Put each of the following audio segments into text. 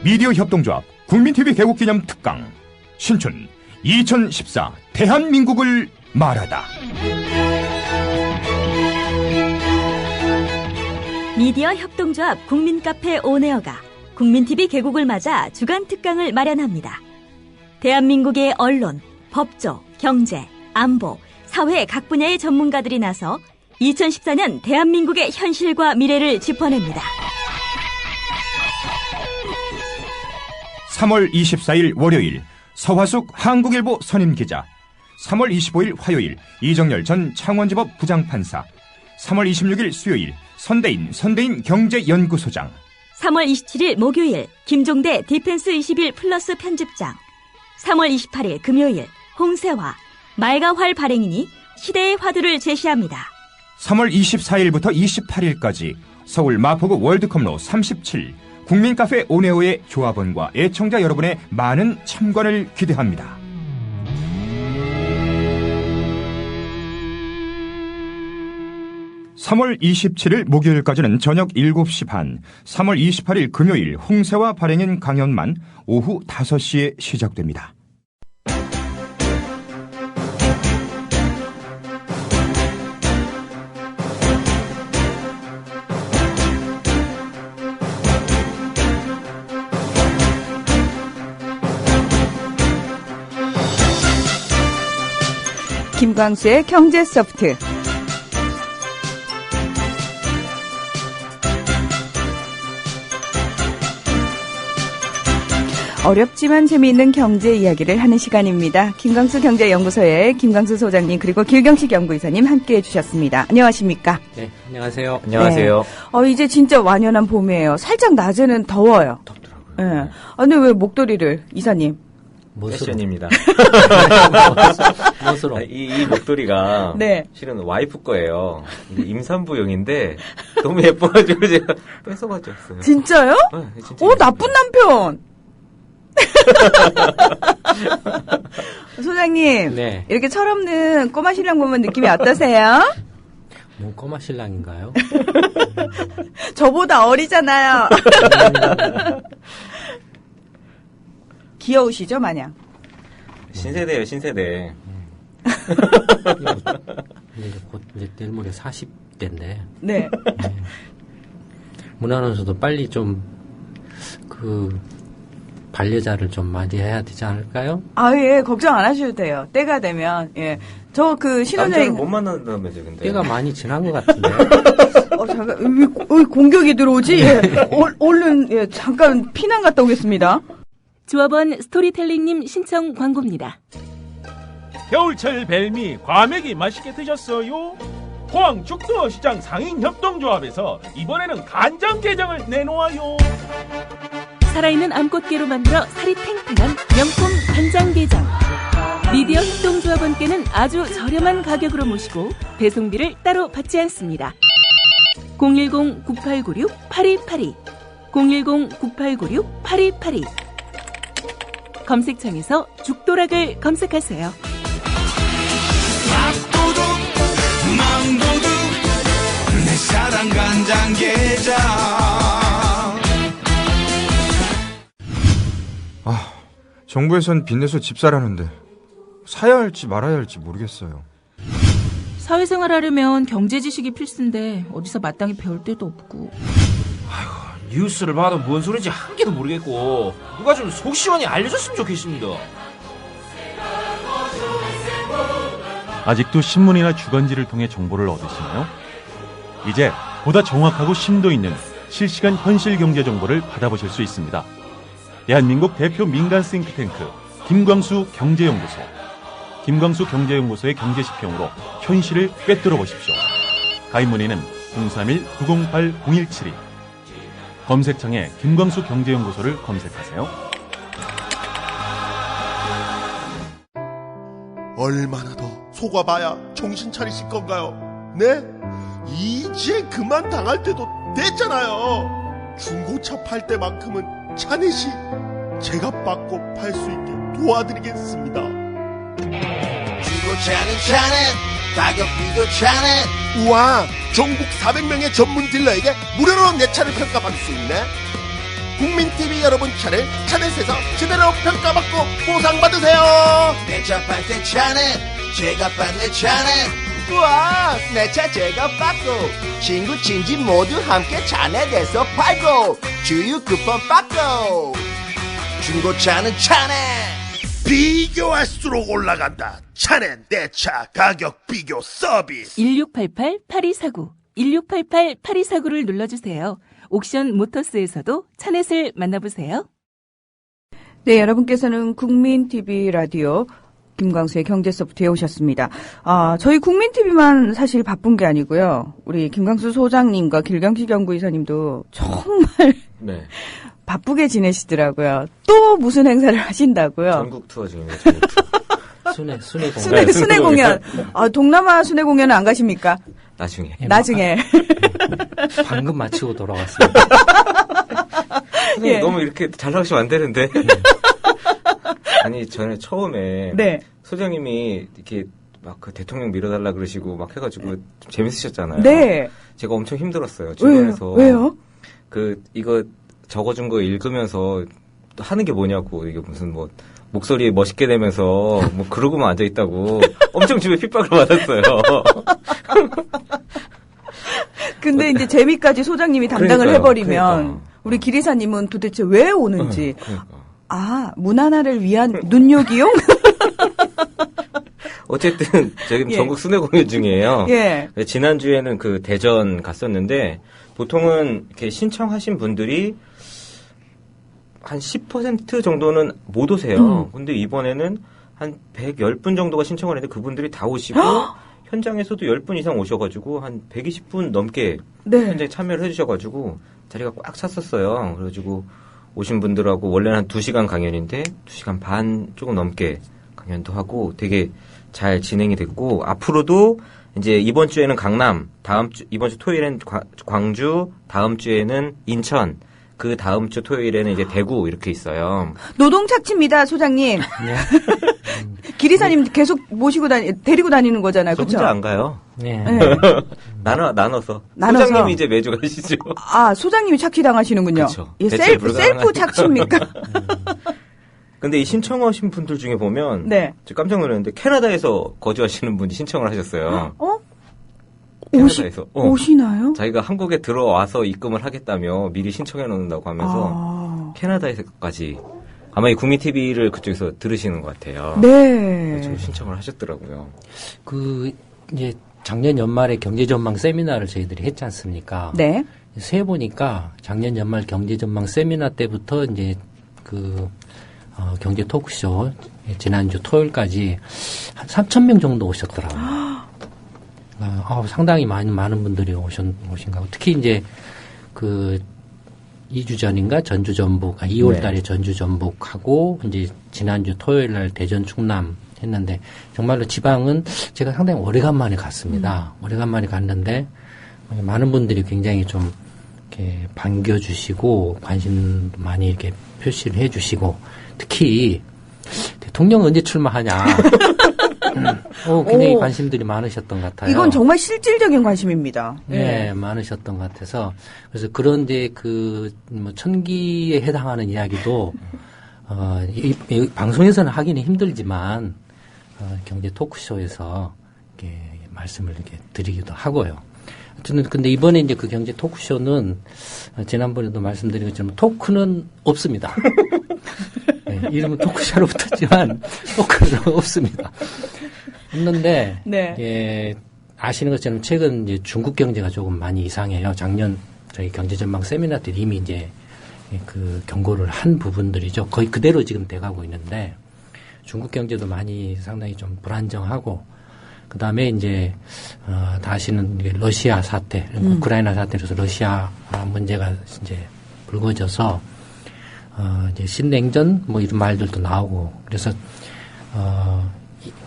미디어 협동조합 국민TV 개국기념 특강 신춘 2014 대한민국을 말하다. 미디어 협동조합 국민카페 온에어가 국민TV 개국을 맞아 주간 특강을 마련합니다. 대한민국의 언론, 법조, 경제, 안보, 사회 각 분야의 전문가들이 나서 2014년 대한민국의 현실과 미래를 짚어냅니다. 3월 24일 월요일 서화숙 한국일보 선임기자, 3월 25일 화요일 이정열 전 창원지법 부장판사, 3월 26일 수요일 선대인 경제연구소장, 3월 27일 목요일 김종대 디펜스 21 플러스 편집장, 3월 28일 금요일 홍세화, 말과 활 발행인이 시대의 화두를 제시합니다. 3월 24일부터 28일까지 서울 마포구 월드컵로 37 국민카페 온에어의 조합원과 애청자 여러분의 많은 참관을 기대합니다. (3월 27일) 목요일까지는 저녁 7시 반, (3월 28일) 금요일 홍세화 발행인 강연만 오후 5시에 시작됩니다. 김광수의 경제소프트. 어렵지만 재미있는 경제 이야기를 하는 시간입니다. 김광수 경제연구소의 김광수 소장님 그리고 길경식 연구이사님 함께해 주셨습니다. 안녕하십니까? 네, 안녕하세요. 안녕하세요. 네. 이제 진짜 완연한 봄이에요. 살짝 낮에는 더워요. 덥더라고요. 네. 근데 왜 목도리를, 이사님? 패션입니다. 멋으로. 이 목도리가 네. 실은 와이프 거예요. 임산부용인데 너무 예뻐가지고 제가 뺏어가지고 왔어요. 진짜요? 네, 진짜 나쁜 남편! 소장님, 네. 이렇게 철없는 꼬마 신랑 보면 느낌이 어떠세요? 뭐 꼬마 신랑인가요? 저보다 어리잖아요. 귀여우시죠, 마냥? 신세대예요, 신세대. 근데 이제 내일 모레 40대인데. 네. 문화원에서도 빨리 좀 반려자를 좀 맞이해야 되지 않을까요? 예, 걱정 안 하셔도 돼요. 때가 되면, 예. 남자를 신혼여행. 못 만난다면서 근데. 때가 많이 지난 것 같은데. 잠깐, 왜 공격이 들어오지? 예. 얼른, 예, 잠깐 피난 갔다 오겠습니다. 조합원 스토리텔링님 신청 광고입니다. 겨울철 벨미 과메기 맛있게 드셨어요? 포항 죽도시장 상인협동조합에서 이번에는 간장게장을 내놓아요. 살아있는 암꽃게로 만들어 살이 탱탱한 명품 간장게장. 미디어 협동조합원께는 아주 저렴한 가격으로 모시고 배송비를 따로 받지 않습니다. 010-9896-8282 010-9896-8282 검색창에서 죽도락을 검색하세요. 밥도둑 망도둑 내 사랑 간장게장. 정부에선 빚내서 집 사라는데 사야 할지 말아야 할지 모르겠어요. 사회생활 하려면 경제 지식이 필수인데 어디서 마땅히 배울 데도 없고. 뉴스를 봐도 뭔 소리인지 한 개도 모르겠고 누가 좀 속 시원히 알려줬으면 좋겠습니다. 아직도 신문이나 주간지를 통해 정보를 얻으시나요? 이제 보다 정확하고 심도 있는 실시간 현실 경제 정보를 받아보실 수 있습니다. 대한민국 대표 민간 싱크탱크 김광수 경제연구소. 김광수 경제연구소의 경제시평으로 현실을 꿰뚫어 보십시오. 가입 문의는 031-908-0172. 검색창에 김광수 경제연구소를 검색하세요. 얼마나 더 속아봐야 정신 차리실 건가요? 네? 이제 그만 당할 때도 됐잖아요. 중고차 팔 때만큼은 차내시 제가 받고 팔 수 있게 도와드리겠습니다. 중고차는 차는 가격비도 차는. 우와, 전국 400명의 전문 딜러에게 무료로 내 차를 평가받을 수 있네. 국민TV 여러분 차례 차넷에서 제대로 평가받고 보상받으세요. 내 차 팔 때 차넷, 제가 받는 차넷. 우와, 내 차 제가 받고 친구 친지 모두 함께 차넷에서 팔고 주유 쿠폰 받고 중고차는 차넷. 비교할수록 올라간다. 차넷 내 차 가격 비교 서비스. 1688-8249 1688-8249를 눌러주세요. 옥션 모터스에서도 차넷을 만나보세요. 네, 여러분께서는 국민TV 라디오 김광수의 경제소프트에 오셨습니다. 저희 국민TV만 사실 바쁜 게 아니고요. 우리 김광수 소장님과 길경식 연구이사님도 정말 네. 바쁘게 지내시더라고요. 또 무슨 행사를 하신다고요? 전국 투어 중입니다. 전국 투어. 순회 공연. 순회 공연. 동남아 순회 공연은 안 가십니까? 나중에. 나중에. 방금 마치고 돌아왔습니다. 예. 너무 이렇게 잘 나가시면 안 되는데. 아니, 전에 처음에. 네. 소장님이 이렇게 막 그 대통령 밀어달라 그러시고 막 해가지고 좀 재밌으셨잖아요. 네. 제가 엄청 힘들었어요. 주변에서. 왜요? 이거 적어준 거 읽으면서 하는 게 뭐냐고. 이게 무슨 뭐. 목소리 멋있게 내면서 뭐 그러고만 앉아 있다고 엄청 집에 핍박을 받았어요. 근데 이제 재미까지 소장님이 담당을 그러니까요, 해버리면 그러니까. 우리 기리사님은 도대체 왜 오는지. 그러니까. 문 하나를 위한 눈요기용? 어쨌든 지금 예. 전국 순회 공연 중이에요. 예. 지난주에는 그 대전 갔었는데 보통은 이렇게 신청하신 분들이 한 10% 정도는 못 오세요. 근데 이번에는 한 110분 정도가 신청을 했는데 그분들이 다 오시고 현장에서도 10분 이상 오셔가지고 한 120분 넘게 네. 현장에 참여를 해주셔가지고 자리가 꽉 찼었어요. 그래가지고 오신 분들하고 원래는 한 2시간 강연인데 2시간 반 조금 넘게 강연도 하고 되게 잘 진행이 됐고 앞으로도 이제 이번 주에는 강남, 이번 주 토요일엔 광주, 다음 주에는 인천, 그 다음 주 토요일에는 이제 대구 이렇게 있어요. 노동착취입니다, 소장님. 기리사님 계속 데리고 다니는 거잖아요. 저 그렇죠? 혼자 안 가요. 네. 나눠서. 소장님이 이제 매주 가시죠. 소장님이 착취당하시는군요. 그렇죠. 예, 셀프 착취입니까? 근데 이 신청하신 분들 중에 보면 네. 저 깜짝 놀랐는데 캐나다에서 거주하시는 분이 신청을 하셨어요. 캐나다에서. 오시나요? 자기가 한국에 들어와서 입금을 하겠다며 미리 신청해 놓는다고 하면서 캐나다에서까지 아마 이 국민TV를 그쪽에서 들으시는 것 같아요. 네. 신청을 하셨더라고요. 이제 작년 연말에 경제전망 세미나를 저희들이 했지 않습니까? 네. 세보니까 작년 연말 경제전망 세미나 때부터 이제 경제 토크쇼 지난주 토요일까지 한 3,000명 정도 오셨더라고요. 상당히 많은 분들이 오신 거. 특히 이제 2주 전인가 전주 전북, 2월 달에 전주 전북하고 이제 지난주 토요일 날 대전 충남 했는데 정말로 지방은 제가 상당히 오래간만에 갔습니다. 오래간만에 갔는데 많은 분들이 굉장히 좀 이렇게 반겨주시고 관심 많이 이렇게 표시를 해주시고 특히 대통령 언제 출마하냐. 굉장히 관심들이 많으셨던 것 같아요. 이건 정말 실질적인 관심입니다. 네, 많으셨던 것 같아서. 그래서 그런데 천기에 해당하는 이야기도, 이 방송에서는 하기는 힘들지만, 경제 토크쇼에서 이렇게 말씀을 이렇게 드리기도 하고요. 하여튼, 근데 이번에 이제 그 경제 토크쇼는, 지난번에도 말씀드린 것처럼 토크는 없습니다. 네, 이름은 토크쇼로 붙었지만, 토크는 없습니다. 없는데, 네. 아시는 것처럼 최근 이제 중국 경제가 조금 많이 이상해요. 작년 저희 경제전망 세미나 때 이미 이제 그 경고를 한 부분들이죠. 거의 그대로 지금 돼가고 있는데, 중국 경제도 많이 상당히 좀 불안정하고, 그 다음에 이제, 다 아시는 러시아 사태, 우크라이나 사태로서 러시아 문제가 이제 불거져서, 이제 신냉전 뭐 이런 말들도 나오고, 그래서,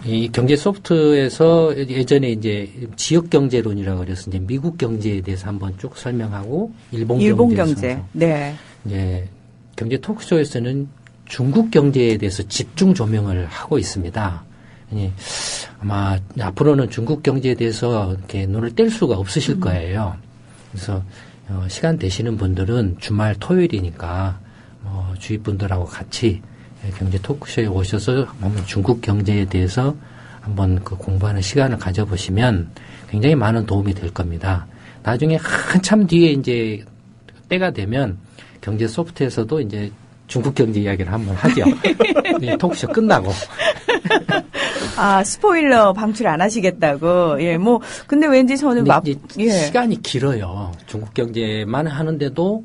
이 경제 소프트에서 예전에 이제 지역 경제론이라고 그래서 이제 미국 경제에 대해서 한번 쭉 설명하고 일본 경제. 네. 이제 경제 토크쇼에서는 중국 경제에 대해서 집중 조명을 하고 있습니다. 아마 앞으로는 중국 경제에 대해서 이렇게 눈을 뗄 수가 없으실 거예요. 그래서 시간 되시는 분들은 주말 토요일이니까 주위 분들하고 같이 경제 토크쇼에 오셔서 한번 중국 경제에 대해서 한번 그 공부하는 시간을 가져보시면 굉장히 많은 도움이 될 겁니다. 나중에 한참 뒤에 이제 때가 되면 경제 소프트에서도 이제 중국 경제 이야기를 한번 하죠. 토크쇼 끝나고. 아, 스포일러 방출 안 하시겠다고. 예, 뭐, 근데 왠지 저는 시간이 길어요. 중국 경제만 하는데도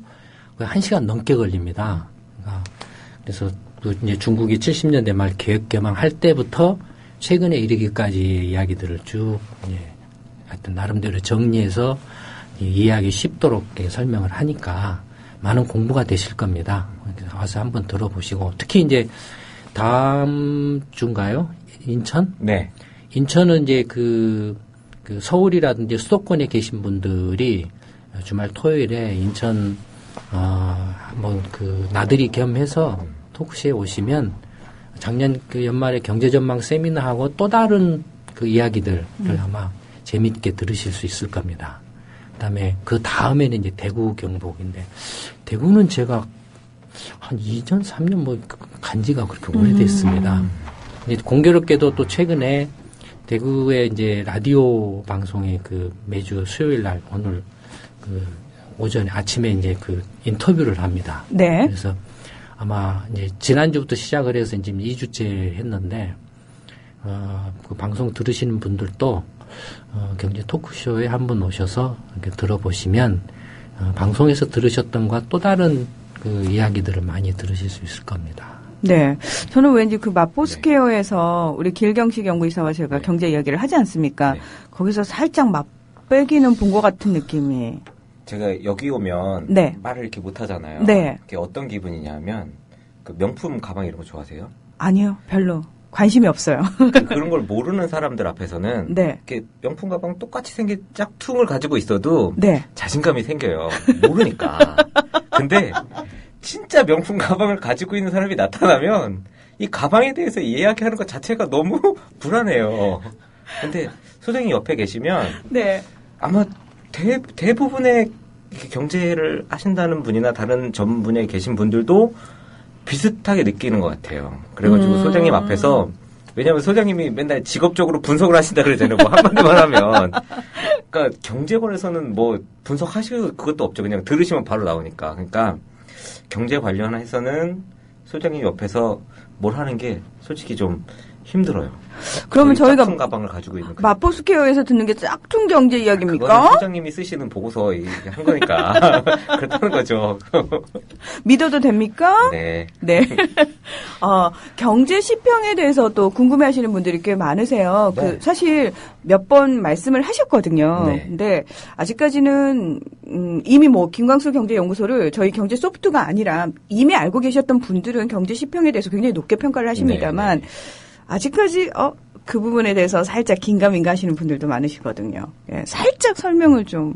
거의 1시간 넘게 걸립니다. 그래서 이제 중국이 70년대 말 개혁 개방할 때부터 최근에 이르기까지 이야기들을 쭉, 하여튼 나름대로 정리해서 이해하기 쉽도록 설명을 하니까 많은 공부가 되실 겁니다. 와서 한번 들어보시고, 특히 이제 다음 주인가요? 인천? 네. 인천은 이제 그 서울이라든지 수도권에 계신 분들이 주말 토요일에 인천, 한번 나들이 겸해서 토크쇼에 오시면 작년 그 연말에 경제전망 세미나하고 또 다른 그 이야기들을 아마 재밌게 들으실 수 있을 겁니다. 그 다음에 그 다음에는 이제 대구 경북인데, 대구는 제가 한 2년, 3년 뭐 간지가 그렇게 오래됐습니다. 공교롭게도 또 최근에 대구의 이제 라디오 방송에 매주 수요일 날 오늘 오전에 아침에 이제 인터뷰를 합니다. 네. 그래서 아마 이제 지난주부터 시작을 해서 지금 2주째 했는데, 그 방송 들으시는 분들도 경제 토크쇼에 한번 오셔서 이렇게 들어보시면 방송에서 들으셨던과 또 다른 이야기들을 많이 들으실 수 있을 겁니다. 네. 저는 왠지 마포스퀘어에서 우리 길경식 연구이사와 제가 경제 이야기를 하지 않습니까? 네. 거기서 살짝 맛배기는 본 것 같은 느낌이. 제가 여기 오면 말을 이렇게 못 하잖아요. 네. 그게 어떤 기분이냐면 명품 가방 이런 거 좋아하세요? 아니요. 별로. 관심이 없어요. 그런 걸 모르는 사람들 앞에서는 네. 이렇게 명품 가방 똑같이 생긴 짝퉁을 가지고 있어도 네. 자신감이 생겨요. 모르니까. 근데 진짜 명품 가방을 가지고 있는 사람이 나타나면 이 가방에 대해서 이야기하는 것 자체가 너무 불안해요. 근데 소장님 옆에 계시면 네. 아마 대부분의 경제를 하신다는 분이나 다른 전문 분야에 계신 분들도 비슷하게 느끼는 것 같아요. 그래가지고 소장님 앞에서, 왜냐하면 소장님이 맨날 직업적으로 분석을 하신다 그러잖아요. 뭐 한마디만 하면. 그러니까 경제권에서는 뭐 분석하실 그것도 없죠. 그냥 들으시면 바로 나오니까. 그러니까 경제 관련해서는 소장님 옆에서 뭘 하는 게 솔직히 좀 힘들어요. 그러면 저희가 짝퉁 가방을 가지고 있는 마포스퀘어에서 듣는 게 짝퉁 경제 이야기입니까? 그거는 소장님이 쓰시는 보고서 한 거니까 그렇다는 거죠. 믿어도 됩니까? 네. 네. 경제 시평에 대해서도 궁금해하시는 분들이 꽤 많으세요. 네. 사실 몇 번 말씀을 하셨거든요. 네. 근데 아직까지는 이미 김광수 경제연구소를 저희 경제 소프트가 아니라 이미 알고 계셨던 분들은 경제 시평에 대해서 굉장히 높게 평가를 하십니다만. 네. 아직까지 그 부분에 대해서 살짝 긴가민가 하시는 분들도 많으시거든요. 예, 살짝 설명을 좀.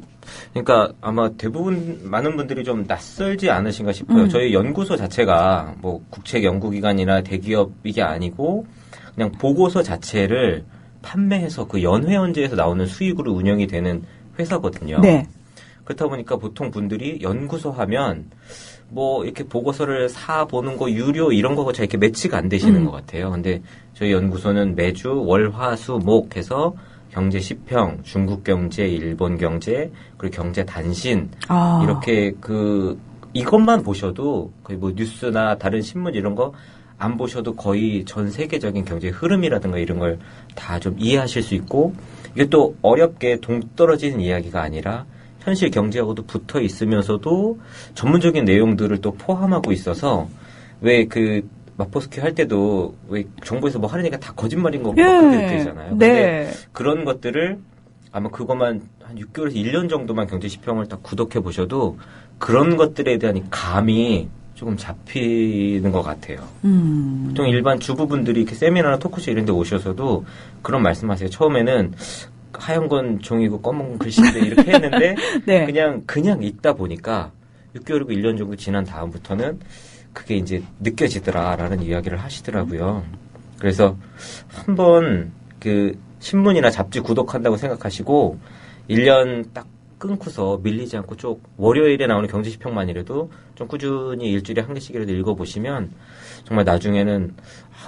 그러니까 아마 대부분 많은 분들이 좀 낯설지 않으신가 싶어요. 저희 연구소 자체가 뭐 국책 연구기관이나 대기업 이게 아니고 그냥 보고서 자체를 판매해서 그 연회원제에서 나오는 수익으로 운영이 되는 회사거든요. 네. 그렇다 보니까 보통 분들이 연구소 하면 뭐 이렇게 보고서를 사 보는 거 유료 이런 거가 잘 이렇게 매치가 안 되시는 것 같아요. 근데 저희 연구소는 매주 월, 화, 수, 목 해서 경제 시평, 중국 경제, 일본 경제, 그리고 경제 단신 이렇게 이것만 보셔도 거의 뭐 뉴스나 다른 신문 이런 거 안 보셔도 거의 전 세계적인 경제 흐름이라든가 이런 걸 다 좀 이해하실 수 있고, 이게 또 어렵게 동떨어지는 이야기가 아니라 현실 경제하고도 붙어 있으면서도 전문적인 내용들을 또 포함하고 있어서, 왜 마포스퀘어 할 때도 왜 정부에서 뭐 하려니까 다 거짓말인 거 그렇게 느끼잖아요. 네. 그런 것들을 아마 그것만 한 6개월에서 1년 정도만 경제시평을 딱 구독해 보셔도 그런 것들에 대한 감이 조금 잡히는 것 같아요. 보통 일반 주부분들이 이렇게 세미나나 토크쇼 이런 데 오셔서도 그런 말씀하세요. 처음에는 하얀 건 종이고 검은 글씨인데 이렇게 했는데 네. 그냥 읽다 보니까 6개월이고 1년 정도 지난 다음부터는 그게 이제 느껴지더라라는 이야기를 하시더라고요. 그래서 한번 신문이나 잡지 구독한다고 생각하시고 1년 딱 끊고서 밀리지 않고 쭉 월요일에 나오는 경제지평만이라도 좀 꾸준히 일주일에 한 개씩이라도 읽어보시면 정말 나중에는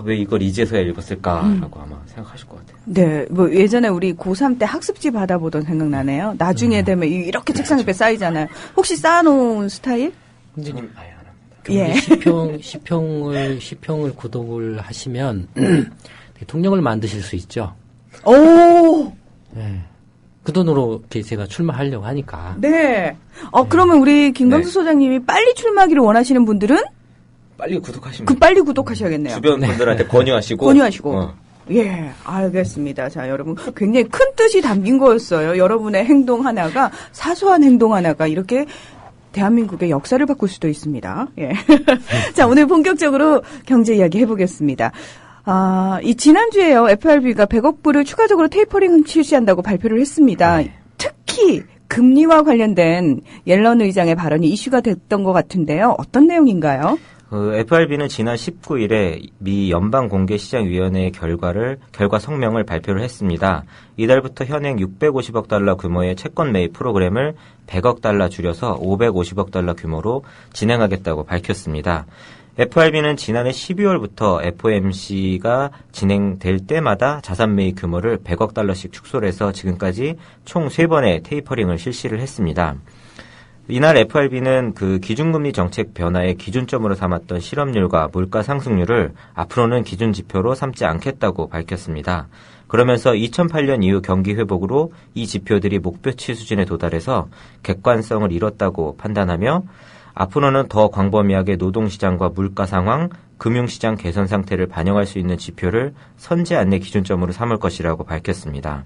왜 이걸 이제서야 읽었을까라고 아마 생각하실 것 같아요. 네, 뭐 예전에 우리 고3 때 학습지 받아보던 생각나네요. 나중에 되면 이렇게 책상 옆에 쌓이잖아요. 혹시 쌓아놓은 스타일? 선생님 아예 안 합니다. 시평을 구독을 하시면 대통령을 만드실 수 있죠. 오. 네. 그 돈으로 제가 출마하려고 하니까. 네. 그러면 우리 김광수 소장님이 빨리 출마하기를 원하시는 분들은 빨리 구독하시면 빨리 구독하셔야겠네요. 주변 분들한테 권유하시고. 예, 알겠습니다. 자, 여러분 굉장히 큰 뜻이 담긴 거였어요. 여러분의 행동 하나가 사소한 행동 하나가 이렇게 대한민국의 역사를 바꿀 수도 있습니다. 예. 자, 오늘 본격적으로 경제 이야기 해보겠습니다. 이 지난주에요. FRB가 100억 불을 추가적으로 테이퍼링 실시한다고 발표를 했습니다. 네. 특히 금리와 관련된 옐런 의장의 발언이 이슈가 됐던 것 같은데요. 어떤 내용인가요? FRB는 지난 19일에 미 연방공개시장위원회의 결과 성명을 발표를 했습니다. 이달부터 현행 650억 달러 규모의 채권 매입 프로그램을 100억 달러 줄여서 550억 달러 규모로 진행하겠다고 밝혔습니다. FRB는 지난해 12월부터 FOMC가 진행될 때마다 자산 매입 규모를 100억 달러씩 축소를 해서 지금까지 총 3번의 테이퍼링을 실시를 했습니다. 이날 FRB는 그 기준금리 정책 변화의 기준점으로 삼았던 실업률과 물가 상승률을 앞으로는 기준 지표로 삼지 않겠다고 밝혔습니다. 그러면서 2008년 이후 경기 회복으로 이 지표들이 목표치 수준에 도달해서 객관성을 잃었다고 판단하며 앞으로는 더 광범위하게 노동시장과 물가 상황, 금융시장 개선 상태를 반영할 수 있는 지표를 선제 안내 기준점으로 삼을 것이라고 밝혔습니다.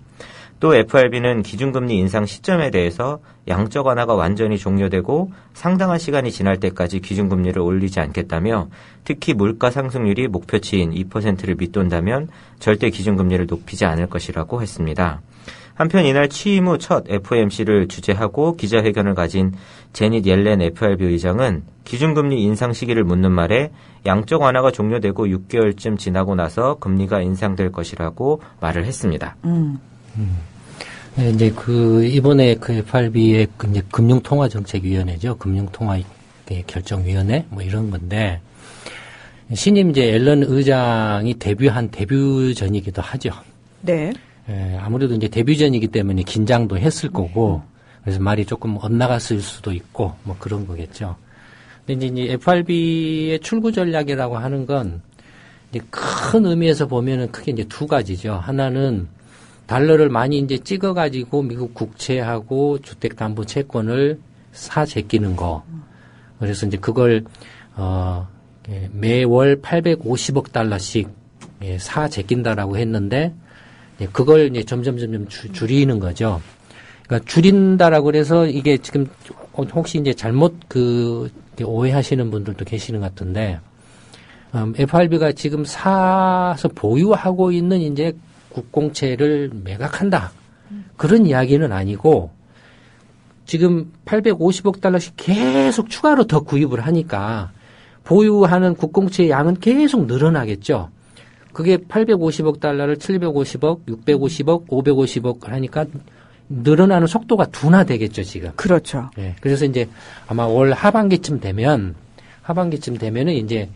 또 FRB는 기준금리 인상 시점에 대해서 양적 완화가 완전히 종료되고 상당한 시간이 지날 때까지 기준금리를 올리지 않겠다며 특히 물가 상승률이 목표치인 2%를 밑돈다면 절대 기준금리를 높이지 않을 것이라고 했습니다. 한편 이날 취임 후 첫 FOMC를 주재하고 기자회견을 가진 제닛 옐렌 FRB 의장은 기준금리 인상 시기를 묻는 말에 양적 완화가 종료되고 6개월쯤 지나고 나서 금리가 인상될 것이라고 말을 했습니다. 네, 이제 이번에 FRB의 이제 금융통화정책위원회죠. 금융통화결정위원회 뭐 이런 건데, 신임 이제 앨런 의장이 데뷔한 데뷔전이기도 하죠. 네. 예, 아무래도 이제 데뷔전이기 때문에 긴장도 했을 거고, 그래서 말이 조금 엇나갔을 수도 있고, 뭐 그런 거겠죠. 근데 이제 FRB의 출구 전략이라고 하는 건, 이제 큰 의미에서 보면은 크게 이제 두 가지죠. 하나는 달러를 많이 이제 찍어가지고 미국 국채하고 주택담보채권을 사 제끼는 거. 그래서 이제 그걸, 매월 850억 달러씩 사 제낀다라고 했는데, 그걸 이제 점점 줄이는 거죠. 그러니까 줄인다라고 그래서 이게 지금 혹시 이제 잘못 오해하시는 분들도 계시는 것 같은데, FRB가 지금 사서 보유하고 있는 이제 국공채를 매각한다. 그런 이야기는 아니고, 지금 850억 달러씩 계속 추가로 더 구입을 하니까 보유하는 국공채의 양은 계속 늘어나겠죠. 그게 850억 달러를 750억, 650억, 550억 하니까 늘어나는 속도가 둔화되겠죠, 지금. 그렇죠. 네. 그래서 이제 아마 올 하반기쯤 되면은 이제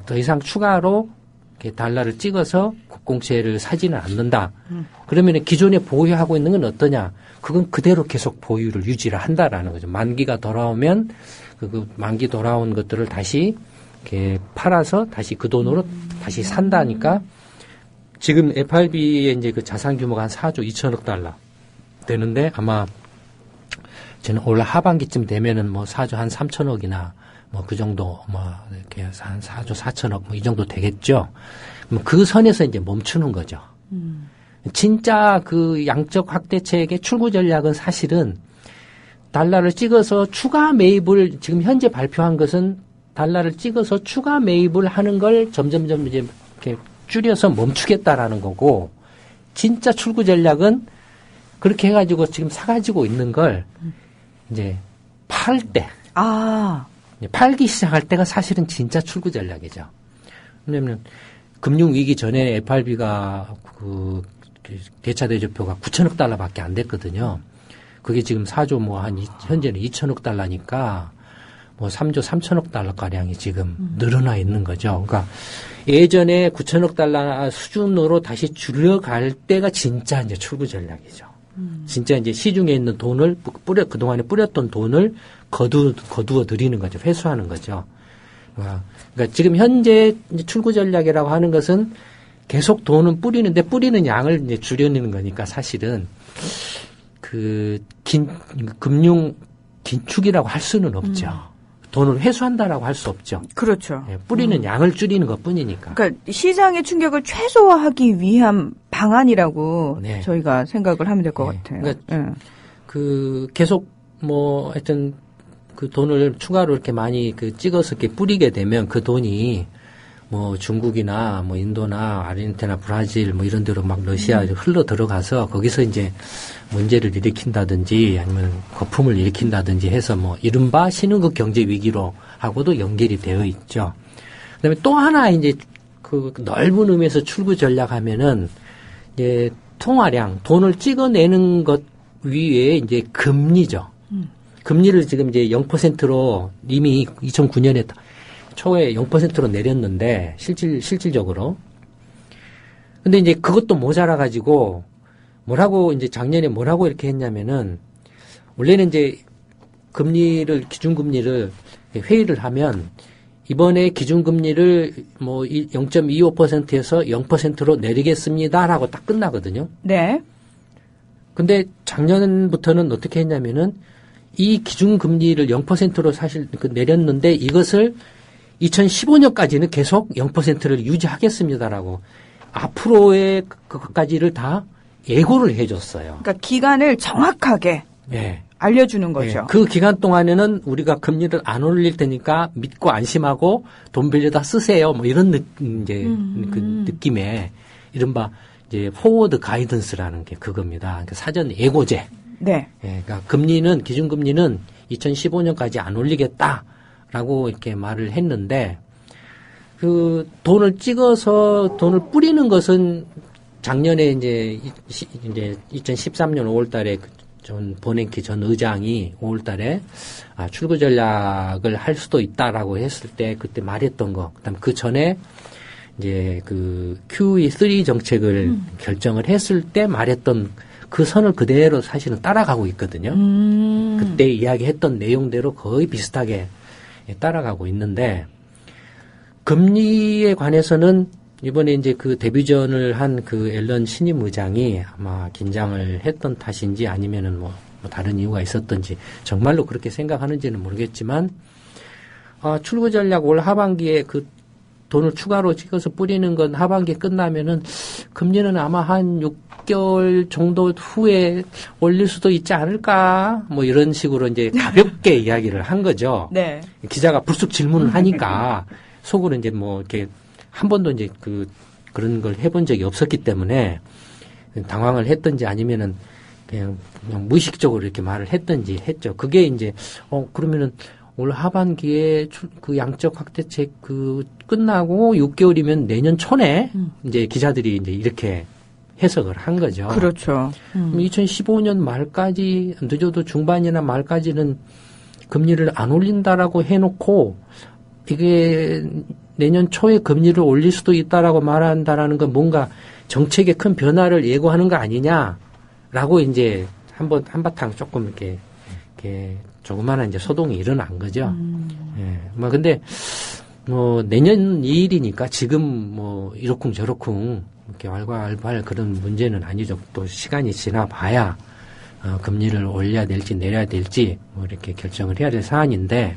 더 이상 추가로 달러를 찍어서 국공채를 사지는 않는다. 그러면은 기존에 보유하고 있는 건 어떠냐? 그건 그대로 계속 보유를 유지를 한다라는 거죠. 만기가 돌아오면 그 만기 돌아온 것들을 다시 이렇게 팔아서 다시 그 돈으로 다시 산다니까 지금 FRB의 이제 그 자산 규모가 한 4조 2천억 달러 되는데 아마 저는 올 하반기쯤 되면은 뭐 4조 한 3천억이나 뭐 그 정도 뭐 이렇게 한 4조 4천억 뭐 이 정도 되겠죠. 그 선에서 이제 멈추는 거죠. 진짜 그 양적 확대책의 출구 전략은 사실은 달러를 찍어서 추가 매입을 지금 현재 발표한 것은 달러를 찍어서 추가 매입을 하는 걸 점점점 이제 이렇게 줄여서 멈추겠다라는 거고, 진짜 출구 전략은 그렇게 해가지고 지금 사가지고 있는 걸 이제 팔 때, 팔기 시작할 때가 사실은 진짜 출구 전략이죠. 왜냐면 금융 위기 전에 FRB가 그 대차 대조표가 9천억 달러밖에 안 됐거든요. 그게 지금 4조 뭐 한 현재는 2천억 달러니까 뭐 3조 3천억 달러 가량이 지금 늘어나 있는 거죠. 그러니까 예전에 9천억 달러 수준으로 다시 줄여갈 때가 진짜 이제 출구 전략이죠. 진짜 이제 시중에 있는 돈을 그동안에 뿌렸던 돈을 거두어 들이는 거죠. 회수하는 거죠. 그러니까 지금 현재 출구 전략이라고 하는 것은 계속 돈은 뿌리는 양을 이제 줄여내는 거니까 사실은 금융 긴축이라고 할 수는 없죠. 돈을 회수한다라고 할 수 없죠. 그렇죠. 뿌리는 양을 줄이는 것 뿐이니까. 그러니까 시장의 충격을 최소화하기 위한 방안이라고 네. 저희가 생각을 하면 될 것 같아요. 그러니까 계속 뭐 하여튼 그 돈을 추가로 이렇게 많이 찍어서 이렇게 뿌리게 되면 그 돈이 뭐 중국이나 뭐 인도나 아르헨티나, 브라질 뭐 이런 데로 막 러시아 흘러 들어가서 거기서 이제 문제를 일으킨다든지 아니면 거품을 일으킨다든지 해서 뭐 이른바 신흥국 경제 위기로 하고도 연결이 되어 있죠. 그다음에 또 하나 이제 그 넓은 의미에서 출구 전략하면은 이제 통화량, 돈을 찍어내는 것 위에 이제 금리죠. 금리를 지금 이제 0%로 이미 2009년에 초에 0%로 내렸는데 실질적으로. 근데 이제 그것도 모자라 가지고 작년에 뭐라고 이렇게 했냐면은 원래는 이제 기준금리를 회의를 하면 이번에 기준금리를 뭐 0.25%에서 0%로 내리겠습니다라고 딱 끝나거든요. 네. 근데 작년부터는 어떻게 했냐면은 이 기준금리를 0%로 사실 내렸는데 이것을 2015년까지는 계속 0%를 유지하겠습니다라고 앞으로의 그것까지를 다 예고를 해줬어요. 그러니까 기간을 정확하게 네. 알려주는 거죠. 네. 그 기간 동안에는 우리가 금리를 안 올릴 테니까 믿고 안심하고 돈 빌려다 쓰세요. 뭐 이런 그 느낌의 이른바 이제 포워드 가이던스라는 게 그겁니다. 그러니까 사전 예고제. 네. 네. 그러니까 기준금리는 2015년까지 안 올리겠다. 라고 이렇게 말을 했는데, 그 돈을 뿌리는 것은 작년에 이제 2013년 5월 달에 전 버냉키 전 의장이 5월 달에 출구 전략을 할 수도 있다라고 했을 때 그때 말했던 거, 그다음 그 전에 이제 그 QE3 정책을 결정을 했을 때 말했던 그 선을 그대로 사실은 따라가고 있거든요. 그때 이야기했던 내용대로 거의 비슷하게 따라가고 있는데 금리에 관해서는 이번에 이제 그 데뷔전을 한 그 앨런 신임 의장이 아마 긴장을 했던 탓인지 아니면은 뭐 다른 이유가 있었던지 정말로 그렇게 생각하는지는 모르겠지만 출구 전략 올 하반기에 그 돈을 추가로 찍어서 뿌리는 건 하반기에 끝나면은 금리는 아마 한 6개월 정도 후에 올릴 수도 있지 않을까? 뭐 이런 식으로 이제 가볍게 이야기를 한 거죠. 네. 기자가 불쑥 질문을 하니까 속으로 이제 뭐 이렇게 한 번도 이제 그런 걸 해본 적이 없었기 때문에 당황을 했던지 아니면은 그냥 무의식적으로 이렇게 말을 했던지 했죠. 그게 이제 그러면은 올 하반기에 그 양적 확대책 끝나고 6개월이면 내년 초네 이제 기자들이 이제 이렇게 해석을 한 거죠. 그렇죠. 2015년 말까지 늦어도 중반이나 말까지는 금리를 안 올린다라고 해놓고 이게 내년 초에 금리를 올릴 수도 있다라고 말한다라는 건 뭔가 정책의 큰 변화를 예고하는 거 아니냐라고 이제 한바탕 조금 이렇게 조그마한 이제 소동이 일어난 거죠. 예. 근데 내년 2일이니까 지금 이러쿵저러쿵 이렇게 왈가왈부할 그런 문제는 아니죠. 또 시간이 지나봐야 금리를 올려야 될지 내려야 될지 이렇게 결정을 해야 될 사안인데,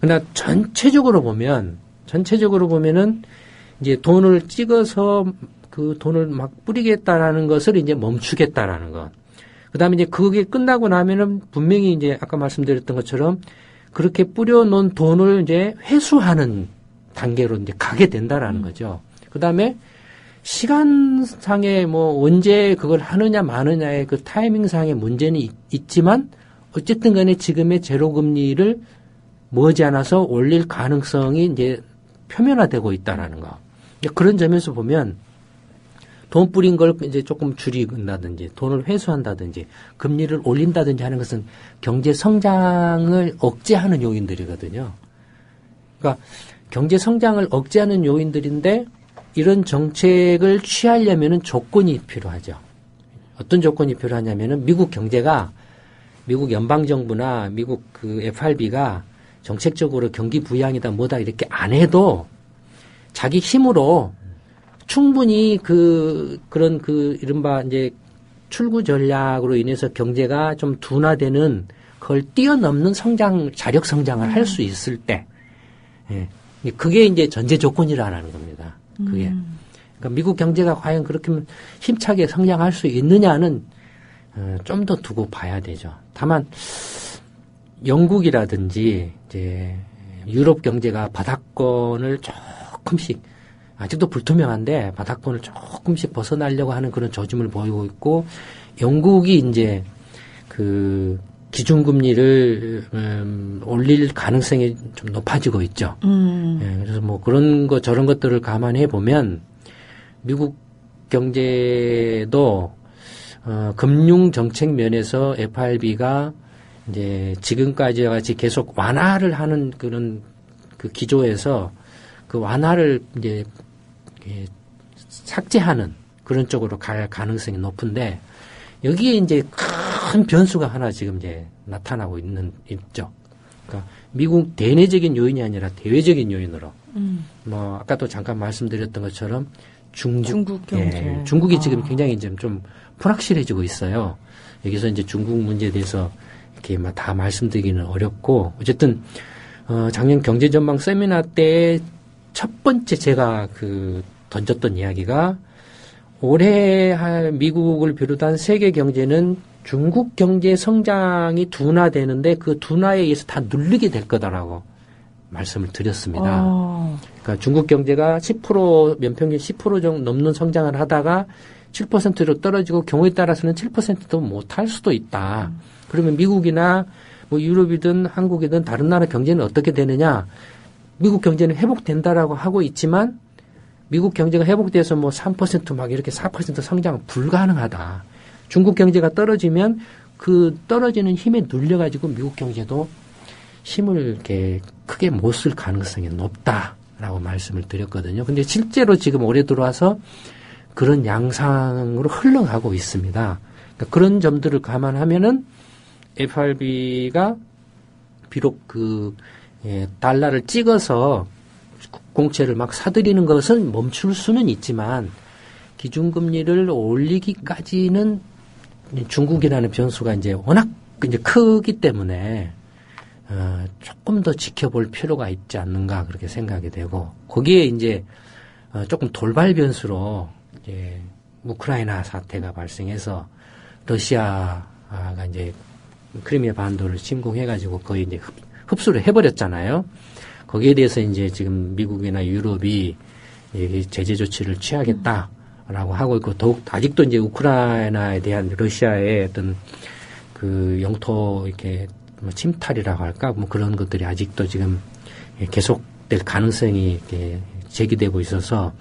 그러나 전체적으로 보면은 이제 돈을 찍어서 그 돈을 막 뿌리겠다라는 것을 이제 멈추겠다라는 것. 그 다음에 이제 그게 끝나고 나면은 분명히 이제 아까 말씀드렸던 것처럼 그렇게 뿌려놓은 돈을 이제 회수하는 단계로 이제 가게 된다라는 거죠. 그 다음에 시간상의 언제 그걸 하느냐 마느냐의 그 타이밍상의 문제는 있지만 어쨌든 간에 지금의 제로금리를 머지않아서 올릴 가능성이 이제 표면화되고 있다라는 거. 그런 점에서 보면 돈 뿌린 걸 이제 조금 줄인다든지 돈을 회수한다든지 금리를 올린다든지 하는 것은 경제 성장을 억제하는 요인들이거든요. 그러니까 경제 성장을 억제하는 요인들인데 이런 정책을 취하려면은 조건이 필요하죠. 어떤 조건이 필요하냐면은 미국 경제가 미국 연방정부나 미국 그 FRB가 정책적으로 경기 부양이다 뭐다 이렇게 안 해도 자기 힘으로 충분히 그런 이른바 이제 출구 전략으로 인해서 경제가 좀 둔화되는 그걸 뛰어넘는 자력 성장을 할 수 있을 때, 예. 그게 이제 전제 조건이라는 겁니다. 그게. 그러니까 미국 경제가 과연 그렇게 힘차게 성장할 수 있느냐는 좀 더 두고 봐야 되죠. 다만 영국이라든지 이제 유럽 경제가 바닥권을 조금씩 아직도 불투명한데 바닥권을 조금씩 벗어나려고 하는 그런 조짐을 보이고 있고 영국이 이제 그 기준금리를 올릴 가능성이 좀 높아지고 있죠. 예, 그래서 뭐 그런 거 저런 것들을 감안해 보면 미국 경제도 금융 정책 면에서 FRB가 이제 지금까지와 같이 계속 완화를 하는 그런 그 기조에서 그 완화를 이제 삭제하는 그런 쪽으로 갈 가능성이 높은데 여기에 이제 큰 변수가 하나 지금 이제 나타나고 있죠. 그러니까 미국 대내적인 요인이 아니라 대외적인 요인으로 뭐 아까도 잠깐 말씀드렸던 것처럼 중국 경제. 예, 중국이 지금 굉장히 좀 불확실해지고 있어요. 여기서 이제 중국 문제에 대해서 이렇게 막 다 말씀드리기는 어렵고 어쨌든 작년 경제전망 세미나 때 첫 번째 제가 던졌던 이야기가 올해 미국을 비롯한 세계 경제는 중국 경제 성장이 둔화되는데 그 둔화에 의해서 다 눌리게 될 거다라고 말씀을 드렸습니다. 그러니까 중국 경제가 10% 연평균 10% 정도 넘는 성장을 하다가 7%로 떨어지고 경우에 따라서는 7%도 못할 수도 있다. 그러면 미국이나 뭐 유럽이든 한국이든 다른 나라 경제는 어떻게 되느냐? 미국 경제는 회복된다라고 하고 있지만 미국 경제가 회복돼서 뭐 3% 막 이렇게 4% 성장은 불가능하다. 중국 경제가 떨어지면 그 떨어지는 힘에 눌려가지고 미국 경제도 힘을 이렇게 크게 못 쓸 가능성이 높다라고 말씀을 드렸거든요. 근데 실제로 지금 올해 들어와서 그런 양상으로 흘러가고 있습니다. 그러니까 그런 점들을 감안하면은 FRB가 비록 달러를 찍어서 공채를 막 사들이는 것은 멈출 수는 있지만 기준금리를 올리기까지는 중국이라는 변수가 이제 워낙 이제 크기 때문에 조금 더 지켜볼 필요가 있지 않는가 그렇게 생각이 되고 거기에 이제 조금 돌발 변수로 이제 우크라이나 사태가 발생해서 러시아가 이제 크리미아 반도를 침공해가지고 거의 이제 흡수를 해버렸잖아요. 거기에 대해서 이제 지금 미국이나 유럽이 제재 조치를 취하겠다라고 하고 있고 더욱 아직도 이제 우크라이나에 대한 러시아의 어떤 그 영토 이렇게 뭐 침탈이라고 할까 뭐 그런 것들이 아직도 지금 계속될 가능성이 이렇게 제기되고 있어서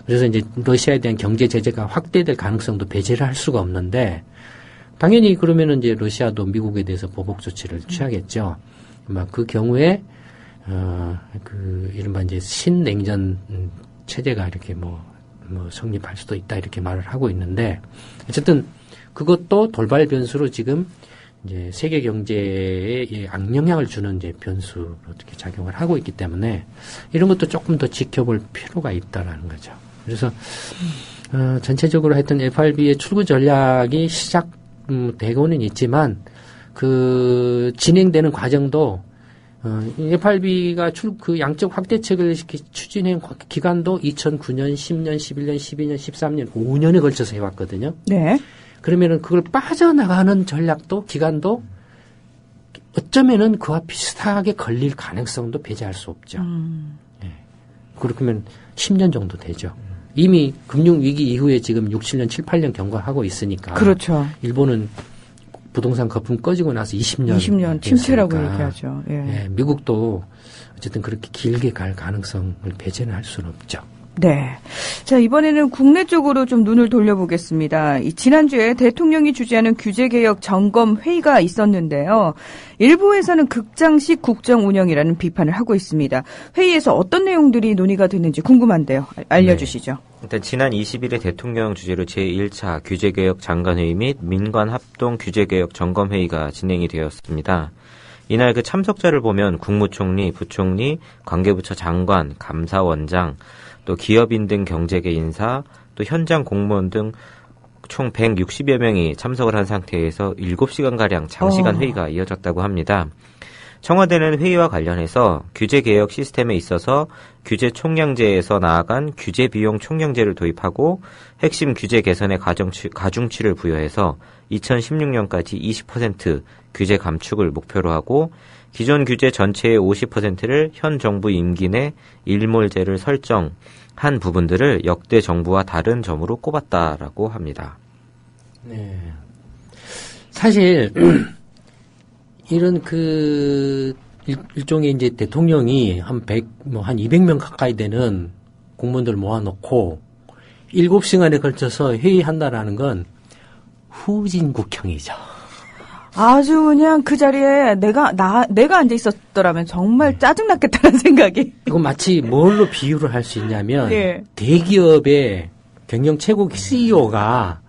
그래서 이제 러시아에 대한 경제 제재가 확대될 가능성도 배제를 할 수가 없는데 당연히 그러면은 이제 러시아도 미국에 대해서 보복 조치를 취하겠죠. 그 경우에 이른바 이제 신냉전 체제가 이렇게 뭐 성립할 수도 있다 이렇게 말을 하고 있는데 어쨌든 그것도 돌발 변수로 지금 이제 세계 경제에 악영향을 주는 이제 변수로 어떻게 작용을 하고 있기 때문에 이런 것도 조금 더 지켜볼 필요가 있다라는 거죠. 그래서 전체적으로 하여튼 FRB의 출구 전략이 시작되고는 있지만 그 진행되는 과정도 FRB가 그 양적 확대책을 추진한 기간도 2009년, 10년, 11년, 12년, 13년, 5년에 걸쳐서 해왔거든요. 네. 그러면은 그걸 빠져나가는 전략도 기간도 어쩌면은 그와 비슷하게 걸릴 가능성도 배제할 수 없죠. 네. 그렇다면 10년 정도 되죠. 이미 금융위기 이후에 지금 6, 7년, 7, 8년 경과하고 있으니까. 그렇죠. 일본은 부동산 거품 꺼지고 나서 20년 침체라고 얘기하죠. 예. 예, 미국도 어쨌든 그렇게 길게 갈 가능성을 배제는 할 수는 없죠. 네. 자, 이번에는 국내 쪽으로 좀 눈을 돌려보겠습니다. 지난주에 대통령이 주재하는 규제개혁 점검회의가 있었는데요. 일부에서는 극장식 국정 운영이라는 비판을 하고 있습니다. 회의에서 어떤 내용들이 논의가 됐는지 궁금한데요. 알려주시죠. 네. 일단 지난 20일에 대통령 주재로 제1차 규제개혁 장관회의 및 민관합동 규제개혁 점검회의가 진행이 되었습니다. 이날 그 참석자를 보면 국무총리, 부총리, 관계부처 장관, 감사원장, 또 기업인 등 경제계 인사, 또 현장 공무원 등 총 160여 명이 참석을 한 상태에서 7시간가량 장시간 회의가 이어졌다고 합니다. 청와대는 회의와 관련해서 규제개혁 시스템에 있어서 규제 총량제에서 나아간 규제비용 총량제를 도입하고 핵심 규제 개선의 가중치를 부여해서 2016년까지 20% 규제 감축을 목표로 하고 기존 규제 전체의 50%를 현 정부 임기 내 일몰제를 설정한 부분들을 역대 정부와 다른 점으로 꼽았다라고 합니다. 네. 사실 이런 일종의 이제 대통령이 한 200명 가까이 되는 공무원들 모아놓고 7시간에 걸쳐서 회의한다라는 건 후진국형이죠. 아주 그냥 그 자리에 내가 앉아 있었더라면 정말 짜증났겠다는 생각이. 이거 마치 뭘로 비유를 할 수 있냐면 예. 대기업의 경영 최고 CEO가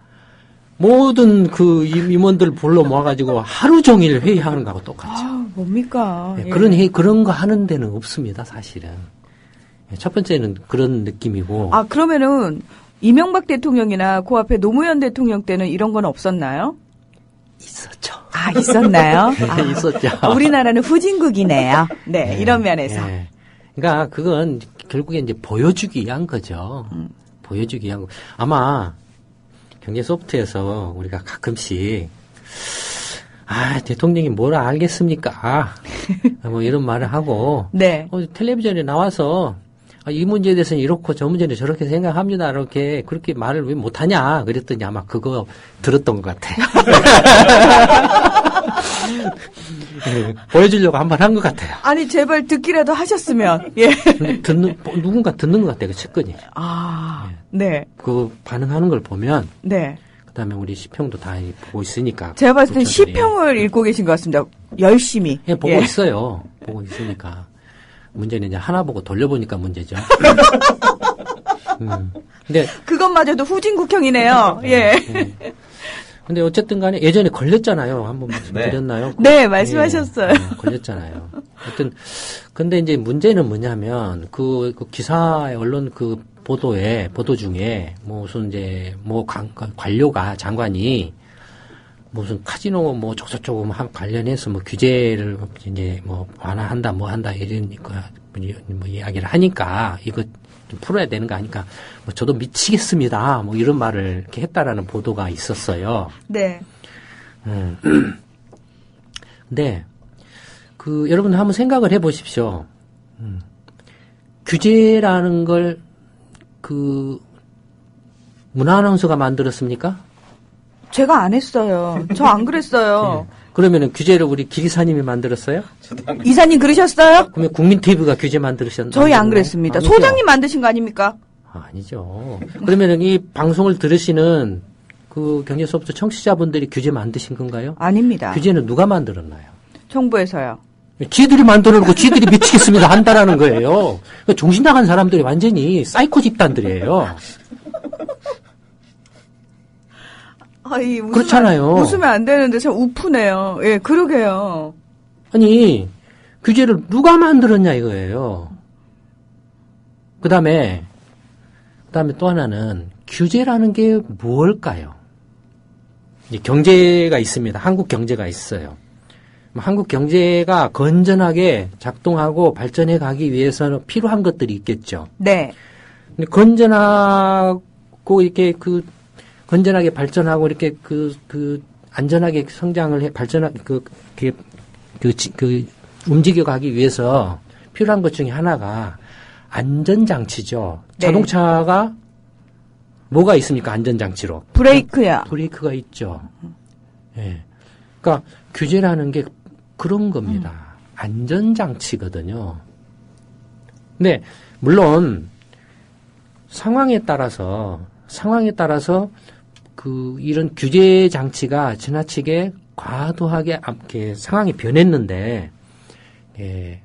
모든 그 임원들 불러 모아가지고 하루 종일 회의하는 거하고 똑같죠. 뭡니까? 네, 예. 그런 거 하는 데는 없습니다, 사실은. 첫 번째는 그런 느낌이고. 그러면은 이명박 대통령이나 그 앞에 노무현 대통령 때는 이런 건 없었나요? 있었죠. 있었나요? 있었죠. 우리나라는 후진국이네요. 네, 이런 면에서. 네. 그러니까 그건 결국에 이제 보여주기 위한 거죠. 보여주기 위한 거. 아마 경제소프트에서 우리가 가끔씩 대통령이 뭘 알겠습니까? 뭐 이런 말을 하고 네. 텔레비전에 나와서 이 문제에 대해서는 이렇고 저 문제는 저렇게 생각합니다. 이렇게 그렇게 말을 왜 못하냐 그랬더니 아마 그거 들었던 것 같아요. 보여주려고 한 번 한 것 같아요. 아니 제발 듣기라도 하셨으면. 예. 누군가 듣는 것 같아요. 그 측근이. 네. 그 반응하는 걸 보면. 네. 그다음에 우리 시평도 다 보고 있으니까. 제가 봤을 땐 시평을 읽고 계신 것 같습니다. 열심히. 예, 보고 있어요. 보고 있으니까. 문제는 이제 하나 보고 돌려보니까 문제죠. 근데 그것마저도 후진국형이네요. 예. 근데 어쨌든 간에 예전에 걸렸잖아요. 한번 말씀드렸나요? 네, 말씀하셨어요. 걸렸잖아요. 하여튼 근데 이제 문제는 뭐냐면 그 기사의 언론 그 보도 중에 무슨 이제 관료가 장관이 무슨 카지노 뭐 저쩌고 관련해서 뭐 규제를 이제 뭐 완화한다 뭐 한다 이러니까 뭐 이야기를 하니까 이거 좀 풀어야 되는 거 아니까 뭐 저도 미치겠습니다 뭐 이런 말을 이렇게 했다라는 보도가 있었어요. 네. 근데 그 여러분 한번 생각을 해보십시오. 규제라는 걸 그 문화아나운서가 만들었습니까? 제가 안 했어요. 저 안 그랬어요. 네. 그러면은 규제를 우리 기사님이 만들었어요? 이사님 그러셨어요? 그러면 국민TV가 규제 만드셨나요? 저희 안 그랬습니다. 아니죠? 소장님 만드신 거 아닙니까? 아니죠. 그러면은 이 방송을 들으시는 그 경제소프트 청취자분들이 규제 만드신 건가요? 아닙니다. 규제는 누가 만들었나요? 정부에서요. 지들이 만들어놓고 지들이 미치겠습니다 한다라는 거예요. 그러니까 정신 나간 사람들이 완전히 사이코 집단들이에요. 그렇잖아요. 웃으면 안 되는데 참 우프네요. 예, 그러게요. 아니 규제를 누가 만들었냐 이거예요. 그다음에 또 하나는 규제라는 게 뭘까요? 이제 경제가 있습니다. 한국 경제가 있어요. 한국 경제가 건전하게 작동하고 발전해 가기 위해서는 필요한 것들이 있겠죠. 네. 근데 건전하고 이렇게 건전하게 발전하고 이렇게 안전하게 성장을 발전하게 움직여 가기 위해서 필요한 것 중에 하나가 안전장치죠. 네. 자동차가 뭐가 있습니까? 안전장치로. 브레이크가 있죠. 예. 네. 그러니까 규제라는 게 그런 겁니다. 안전장치거든요. 근데 물론 상황에 따라서 이런 규제 장치가 지나치게 과도하게 이렇게 상황이 변했는데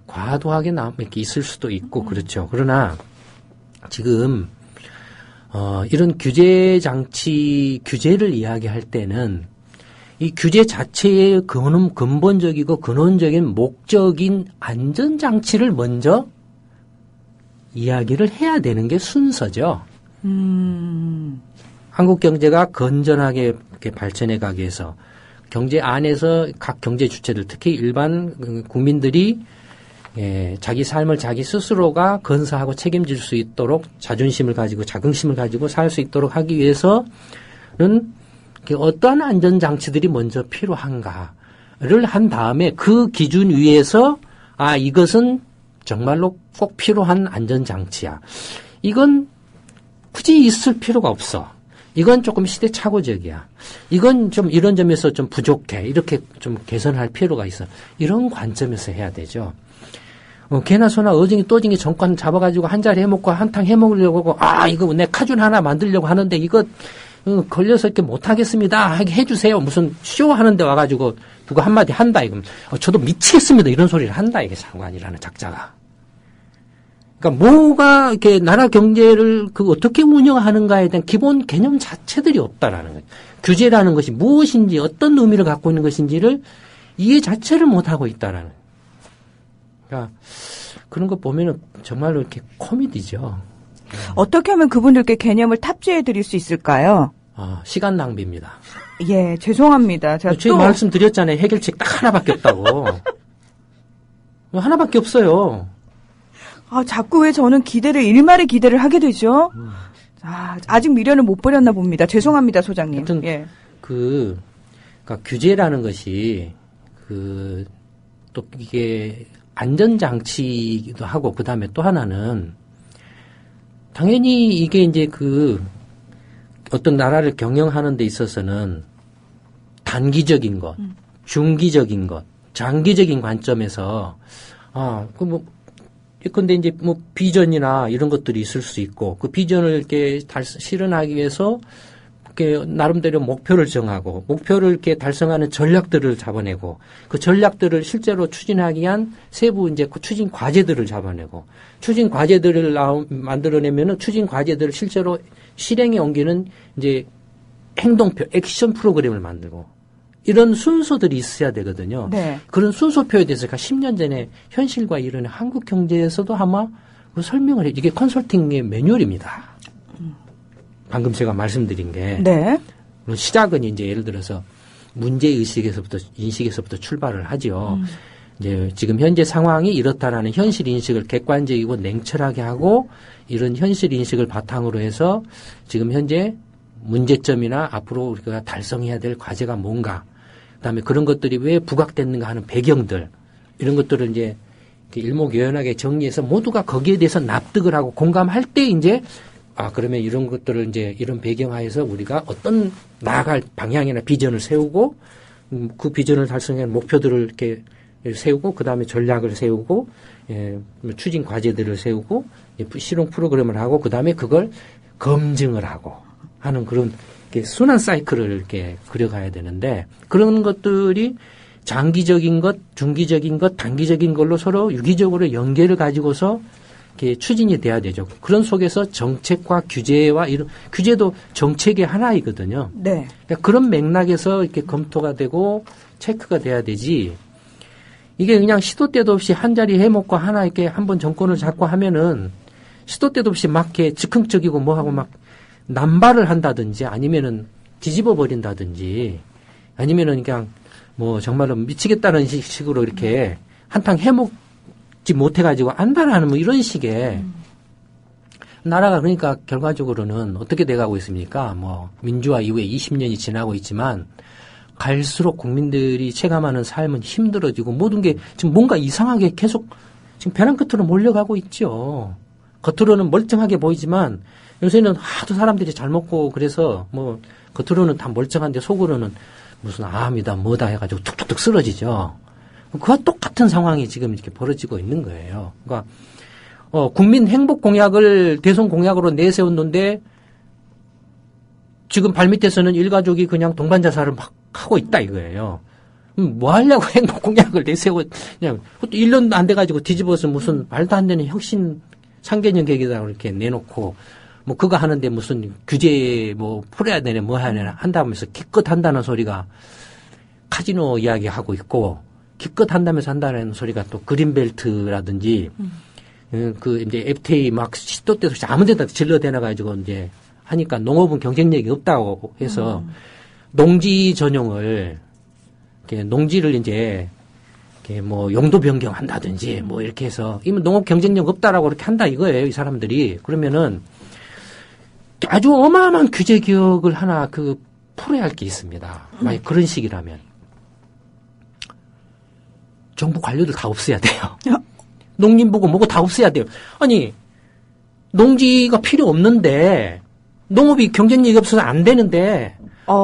과도하게 이렇게 있을 수도 있고 그렇죠. 그러나 지금 이런 규제 장치 규제를 이야기할 때는 이 규제 자체의 근본적이고 근원적인 목적인 안전 장치를 먼저 이야기를 해야 되는 게 순서죠. 한국 경제가 건전하게 이렇게 발전해 가기 위해서 경제 안에서 각 경제 주체들 특히 일반 국민들이 자기 삶을 자기 스스로가 건사하고 책임질 수 있도록 자존심을 가지고 자긍심을 가지고 살 수 있도록 하기 위해서는 어떠한 안전장치들이 먼저 필요한가를 한 다음에 그 기준 위에서 이것은 정말로 꼭 필요한 안전장치야. 이건 굳이 있을 필요가 없어. 이건 조금 시대착오적이야. 이건 좀 이런 점에서 좀 부족해. 이렇게 좀 개선할 필요가 있어. 이런 관점에서 해야 되죠. 개나 소나 어징이 또징이 정권 잡아가지고 한 자리 해먹고 한탕 해먹으려고 하고 이거 내 카준 하나 만들려고 하는데 이거 걸려서 이렇게 못하겠습니다. 해주세요. 무슨 쇼 하는데 와가지고 누가 한마디 한다. 이건 저도 미치겠습니다. 이런 소리를 한다. 이게 장관이라는 작자가. 그러니까 뭐가 이렇게 나라 경제를 어떻게 운영하는가에 대한 기본 개념 자체들이 없다라는 거죠. 규제라는 것이 무엇인지 어떤 의미를 갖고 있는 것인지를 이해 자체를 못하고 있다라는 거죠. 그러니까 그런 거 보면은 정말로 이렇게 코미디죠. 어떻게 하면 그분들께 개념을 탑재해 드릴 수 있을까요? 시간 낭비입니다. 예, 죄송합니다. 제가 또 말씀드렸잖아요. 해결책 딱 하나밖에 없다고. 하나밖에 없어요. 자꾸 왜 저는 일말의 기대를 하게 되죠? 아직 미련을 못 버렸나 봅니다. 죄송합니다, 소장님. 하여튼, 그러니까 규제라는 것이, 또 이게 안전장치이기도 하고, 그 다음에 또 하나는, 당연히 이게 이제 어떤 나라를 경영하는 데 있어서는 단기적인 것, 중기적인 것, 장기적인 관점에서, 근데 이제 비전이나 이런 것들이 있을 수 있고 그 비전을 이렇게 실현하기 위해서 이렇게 나름대로 목표를 정하고 목표를 이렇게 달성하는 전략들을 잡아내고 그 전략들을 실제로 추진하기 위한 세부 이제 추진 과제들을 잡아내고 추진 과제들을 만들어내면은 추진 과제들을 실제로 실행에 옮기는 이제 행동표, 액션 프로그램을 만들고 이런 순서들이 있어야 되거든요. 네. 그런 순서표에 대해서 10년 전에 현실과 이런 한국 경제에서도 아마 설명을 해. 이게 컨설팅의 매뉴얼입니다. 방금 제가 말씀드린 게. 네. 시작은 이제 예를 들어서 인식에서부터 출발을 하죠. 이제 지금 현재 상황이 이렇다라는 현실 인식을 객관적이고 냉철하게 하고 이런 현실 인식을 바탕으로 해서 지금 현재 문제점이나 앞으로 우리가 달성해야 될 과제가 뭔가 그다음에 그런 것들이 왜 부각됐는가 하는 배경들 이런 것들을 이제 일목요연하게 정리해서 모두가 거기에 대해서 납득을 하고 공감할 때 이제 그러면 이런 것들을 이제 이런 배경하에서 우리가 어떤 나아갈 방향이나 비전을 세우고 그 비전을 달성하는 목표들을 이렇게 세우고 그다음에 전략을 세우고 추진 과제들을 세우고 실용 프로그램을 하고 그다음에 그걸 검증을 하고 하는 그런 순환 사이클을 이렇게 그려가야 되는데 그런 것들이 장기적인 것, 중기적인 것, 단기적인 걸로 서로 유기적으로 연계를 가지고서 이렇게 추진이 돼야 되죠. 그런 속에서 정책과 규제와 이런 규제도 정책의 하나이거든요. 네. 그러니까 그런 맥락에서 이렇게 검토가 되고 체크가 돼야 되지. 이게 그냥 시도 때도 없이 한 자리 해먹고 하나 이렇게 한번 정권을 잡고 하면은 시도 때도 없이 막 이렇게 즉흥적이고 뭐하고 막 남발을 한다든지 아니면은 뒤집어 버린다든지 아니면은 그냥 정말로 미치겠다는 식으로 이렇게 한탕 해먹지 못해가지고 안달하는 이런 식의 나라가 그러니까 결과적으로는 어떻게 돼가고 있습니까? 민주화 이후에 20년이 지나고 있지만 갈수록 국민들이 체감하는 삶은 힘들어지고 모든 게 지금 뭔가 이상하게 계속 지금 벼랑 끝으로 몰려가고 있죠. 겉으로는 멀쩡하게 보이지만 요새는 하도 사람들이 잘 먹고 그래서 겉으로는 다 멀쩡한데 속으로는 무슨 암이다 뭐다 해가지고 툭툭툭 쓰러지죠. 그와 똑같은 상황이 지금 이렇게 벌어지고 있는 거예요. 그러니까 국민 행복 공약을 대선 공약으로 내세웠는데 지금 발밑에서는 일가족이 그냥 동반 자살을 막 하고 있다 이거예요. 뭐 하려고 행복 공약을 내세워 그냥 1년도 안 돼가지고 뒤집어서 무슨 말도 안 되는 혁신 상개년 계획이다 이렇게 내놓고 뭐 그거 하는데 무슨 규제 뭐 풀어야 되네 뭐 해야 되나 한다면서 기껏 한다는 소리가 카지노 이야기하고 있고 기껏 한다면서 한다는 소리가 또 그린벨트라든지 그 이제 FTA 막 시도 때도 아무 데다 질러대놔 가지고 이제 하니까 농업은 경쟁력이 없다고 해서 농지 전용을 이렇게 농지를 이제 이렇게 뭐 용도 변경한다든지 뭐 이렇게 해서 이면 농업 경쟁력 없다라고 이렇게 한다 이거예요 이 사람들이. 그러면은 아주 어마어마한 규제 개혁을 하나 그 풀어야 할 게 있습니다. 만약 그런 식이라면 정부 관료들 다 없애야 돼요. 농림부고 뭐고 다 없애야 돼요. 아니 농지가 필요 없는데 농업이 경쟁력이 없어서 안 되는데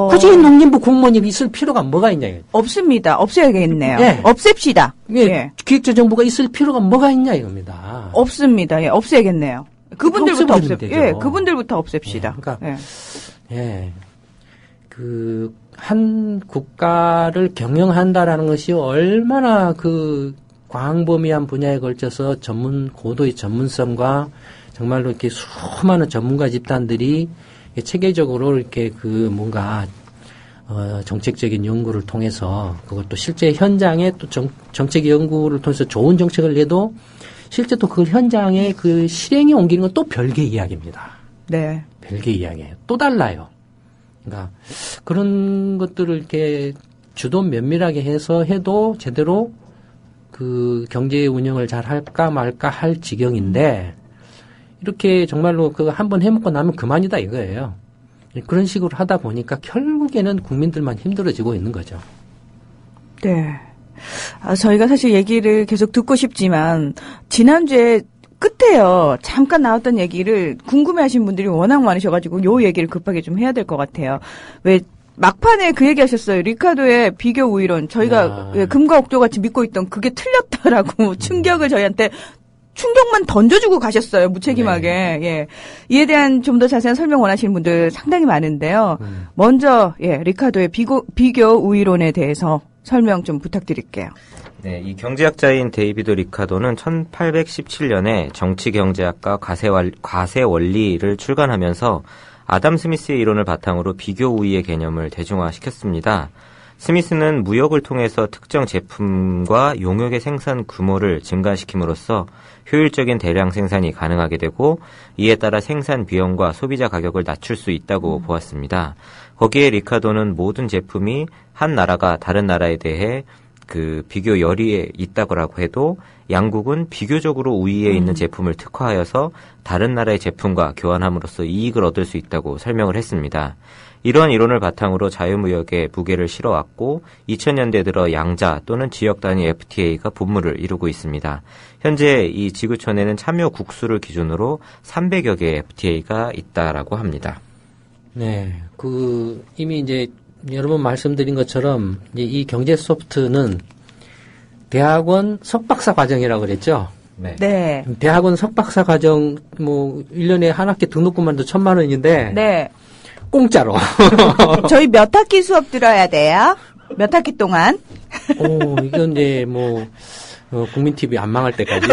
굳이 농림부 공무원이 있을 필요가 뭐가 있냐. 없습니다. 없애야겠네요. 예. 없앱시다. 예. 기획재정부가 있을 필요가 뭐가 있냐 이겁니다. 없습니다. 예. 없애야겠네요. 그분들부터 없애버리면 되죠. 그분들부터 없앱시다. 예. 그러니까 그 한 국가를 경영한다라는 것이 얼마나 그 광범위한 분야에 걸쳐서 고도의 전문성과 정말로 이렇게 수많은 전문가 집단들이 체계적으로 이렇게 그 뭔가 정책적인 연구를 통해서 그것도 실제 현장에 또 정책 연구를 통해서 좋은 정책을 내도 실제 또 그 현장에 그 실행에 옮기는 건 또 별개의 이야기입니다. 네. 별개의 이야기예요. 또 달라요. 그러니까 그런 것들을 이렇게 주도 면밀하게 해서 해도 제대로 그 경제 운영을 잘 할까 말까 할 지경인데 이렇게 정말로 그 한번 해먹고 나면 그만이다 이거예요. 그런 식으로 하다 보니까 결국에는 국민들만 힘들어지고 있는 거죠. 네. 저희가 사실 얘기를 계속 듣고 싶지만 지난주에 끝에요. 잠깐 나왔던 얘기를 궁금해하신 분들이 워낙 많으셔가지고 요 얘기를 급하게 좀 해야 될 것 같아요. 왜 막판에 그 얘기하셨어요. 리카도의 비교 우위론. 저희가 금과 옥조 같이 믿고 있던 그게 틀렸다라고 충격을 저희한테 충격만 던져주고 가셨어요. 무책임하게. 네. 예. 이에 대한 좀 더 자세한 설명 원하시는 분들 상당히 많은데요. 먼저 리카도의 비교 우위론에 대해서 설명 좀 부탁드릴게요. 네, 이 경제학자인 데이비드 리카도는 1817년에 정치경제학과 과세 원리를 출간하면서 아담 스미스의 이론을 바탕으로 비교 우위의 개념을 대중화시켰습니다. 스미스는 무역을 통해서 특정 제품과 용역의 생산 규모를 증가시킴으로써 효율적인 대량 생산이 가능하게 되고 이에 따라 생산 비용과 소비자 가격을 낮출 수 있다고 보았습니다. 거기에 리카도는 모든 제품이 한 나라가 다른 나라에 대해 그 비교 열의에 있다고 해도 양국은 비교적으로 우위에 있는 제품을 특화하여서 다른 나라의 제품과 교환함으로써 이익을 얻을 수 있다고 설명을 했습니다. 이러한 이론을 바탕으로 자유무역에 무게를 실어왔고 2000년대 들어 양자 또는 지역 단위 FTA가 분모를 이루고 있습니다. 현재 이 지구촌에는 참여 국수를 기준으로 300여 개의 FTA가 있다라고 합니다. 네, 이미 이제 여러 번 말씀드린 것처럼 이 경제 소프트는 대학원 석박사 과정이라고 그랬죠. 네. 네. 대학원 석박사 과정 1년에 한 학기 등록금만도 1,000만 원인데. 네. 공짜로. 저희 몇 학기 수업 들어야 돼요? 몇 학기 동안? 이건 이제 국민 TV 안 망할 때까지.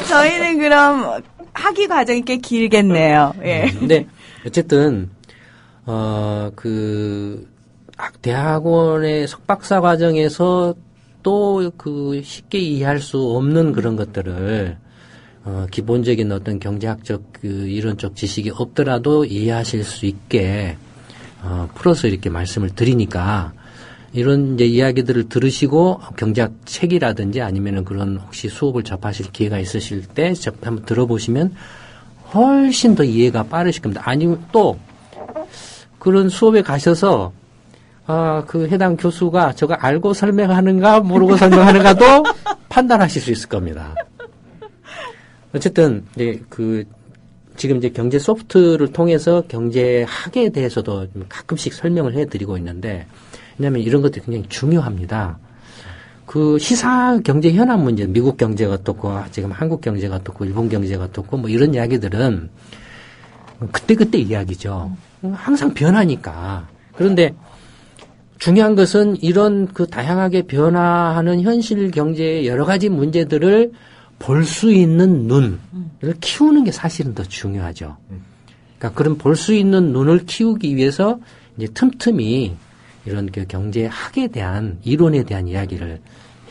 저희는 그럼 학위 과정이 꽤 길겠네요. 예. 근데 어쨌든 대학원의 석박사 과정에서 또 쉽게 이해할 수 없는 그런 것들을 기본적인 어떤 경제학적 이론적 지식이 없더라도 이해하실 수 있게 풀어서 이렇게 말씀을 드리니까 이런 이제 이야기들을 들으시고 경제학 책이라든지 아니면은 그런 혹시 수업을 접하실 기회가 있으실 때 한번 들어보시면 훨씬 더 이해가 빠르실 겁니다. 아니면 또 그런 수업에 가셔서 그 해당 교수가 저거 알고 설명하는가 모르고 설명하는가도 판단하실 수 있을 겁니다. 어쨌든 이제 지금 이제 경제 소프트를 통해서 경제학에 대해서도 가끔씩 설명을 해드리고 있는데 왜냐하면 이런 것들이 굉장히 중요합니다. 그 시사 경제 현안 문제, 미국 경제가 어떻고, 지금 한국 경제가 어떻고, 일본 경제가 어떻고, 뭐 이런 이야기들은 그때그때 이야기죠. 항상 변하니까. 그런데 중요한 것은 이런 그 다양하게 변화하는 현실 경제의 여러 가지 문제들을 볼 수 있는 눈을 키우는 게 사실은 더 중요하죠. 그러니까 그런 볼 수 있는 눈을 키우기 위해서 이제 틈틈이 이런 그 경제학에 대한 이론에 대한 이야기를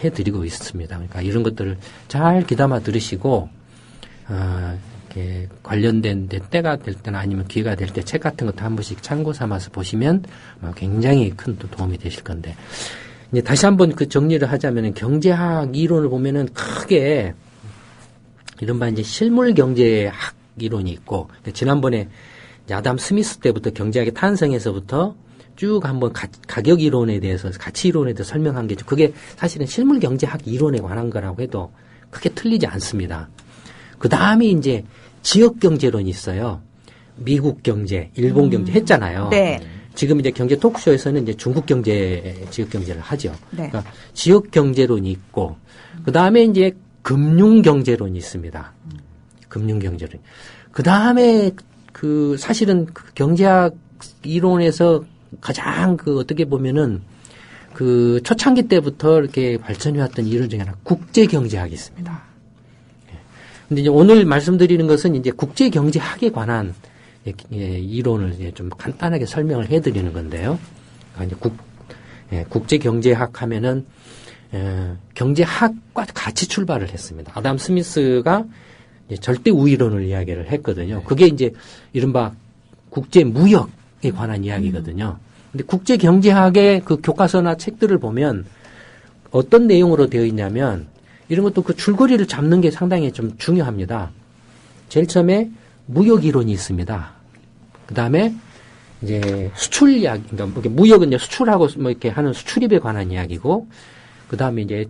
해드리고 있습니다. 그러니까 이런 것들을 잘 귀담아 들으시고 이렇게 관련된 때가 될 때나 아니면 기회가 될 때 책 같은 것도 한 번씩 참고 삼아서 보시면 굉장히 큰 도움이 되실 건데 이제 다시 한번 그 정리를 하자면은 경제학 이론을 보면은 크게 이른바 이제 실물 경제학 이론이 있고 지난번에 아담 스미스 때부터 경제학의 탄생에서부터 쭉 한번 가격 이론에 대해서 가치 이론에 대해서 설명한 게 그게 사실은 실물 경제학 이론에 관한 거라고 해도 크게 틀리지 않습니다. 그 다음에 이제 지역 경제론이 있어요. 미국 경제, 일본 경제 했잖아요. 네. 지금 이제 경제 토크쇼에서는 이제 중국 경제, 지역 경제를 하죠. 네. 그러니까 지역 경제론이 있고 그 다음에 이제 금융 경제론이 있습니다. 금융 경제론. 그 다음에 그 사실은 그 경제학 이론에서 가장 그 어떻게 보면은 그 초창기 때부터 이렇게 발전해왔던 이론 중에 하나 국제 경제학이 있습니다. 근데 이제 오늘 말씀드리는 것은 이제 국제 경제학에 관한 이론을 이제 좀 간단하게 설명을 해드리는 건데요. 그러니까 이제 국제 경제학 하면은 경제학과 같이 출발을 했습니다. 아담 스미스가 이제 절대 우위론을 이야기를 했거든요. 그게 이제 이른바 국제 무역에 관한 이야기거든요. 근데 국제 경제학의 그 교과서나 책들을 보면 어떤 내용으로 되어 있냐면 이런 것도 그 줄거리를 잡는 게 상당히 좀 중요합니다. 제일 처음에 무역 이론이 있습니다. 그 다음에 이제 수출 이야기, 그러니까 무역은 이제 수출하고 뭐 이렇게 하는 수출입에 관한 이야기고, 그 다음에 이제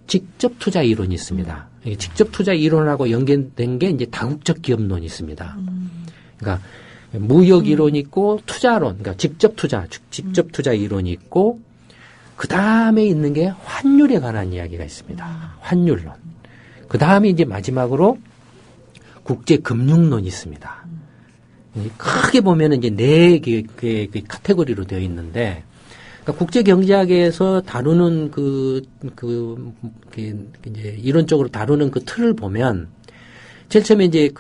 직접 투자 이론이 있습니다. 직접 투자 이론하고 연계된 게 이제 다국적 기업론이 있습니다. 그러니까 무역 이론이 있고 투자론, 그러니까 직접 투자 이론이 있고, 그 다음에 있는 게 환율에 관한 이야기가 있습니다. 환율론. 그 다음에 이제 마지막으로 국제금융론이 있습니다. 크게 보면은 이제 네 개의 카테고리로 되어 있는데, 그러니까 국제경제학에서 다루는 이제 이론적으로 다루는 그 틀을 보면, 제일 처음에 이제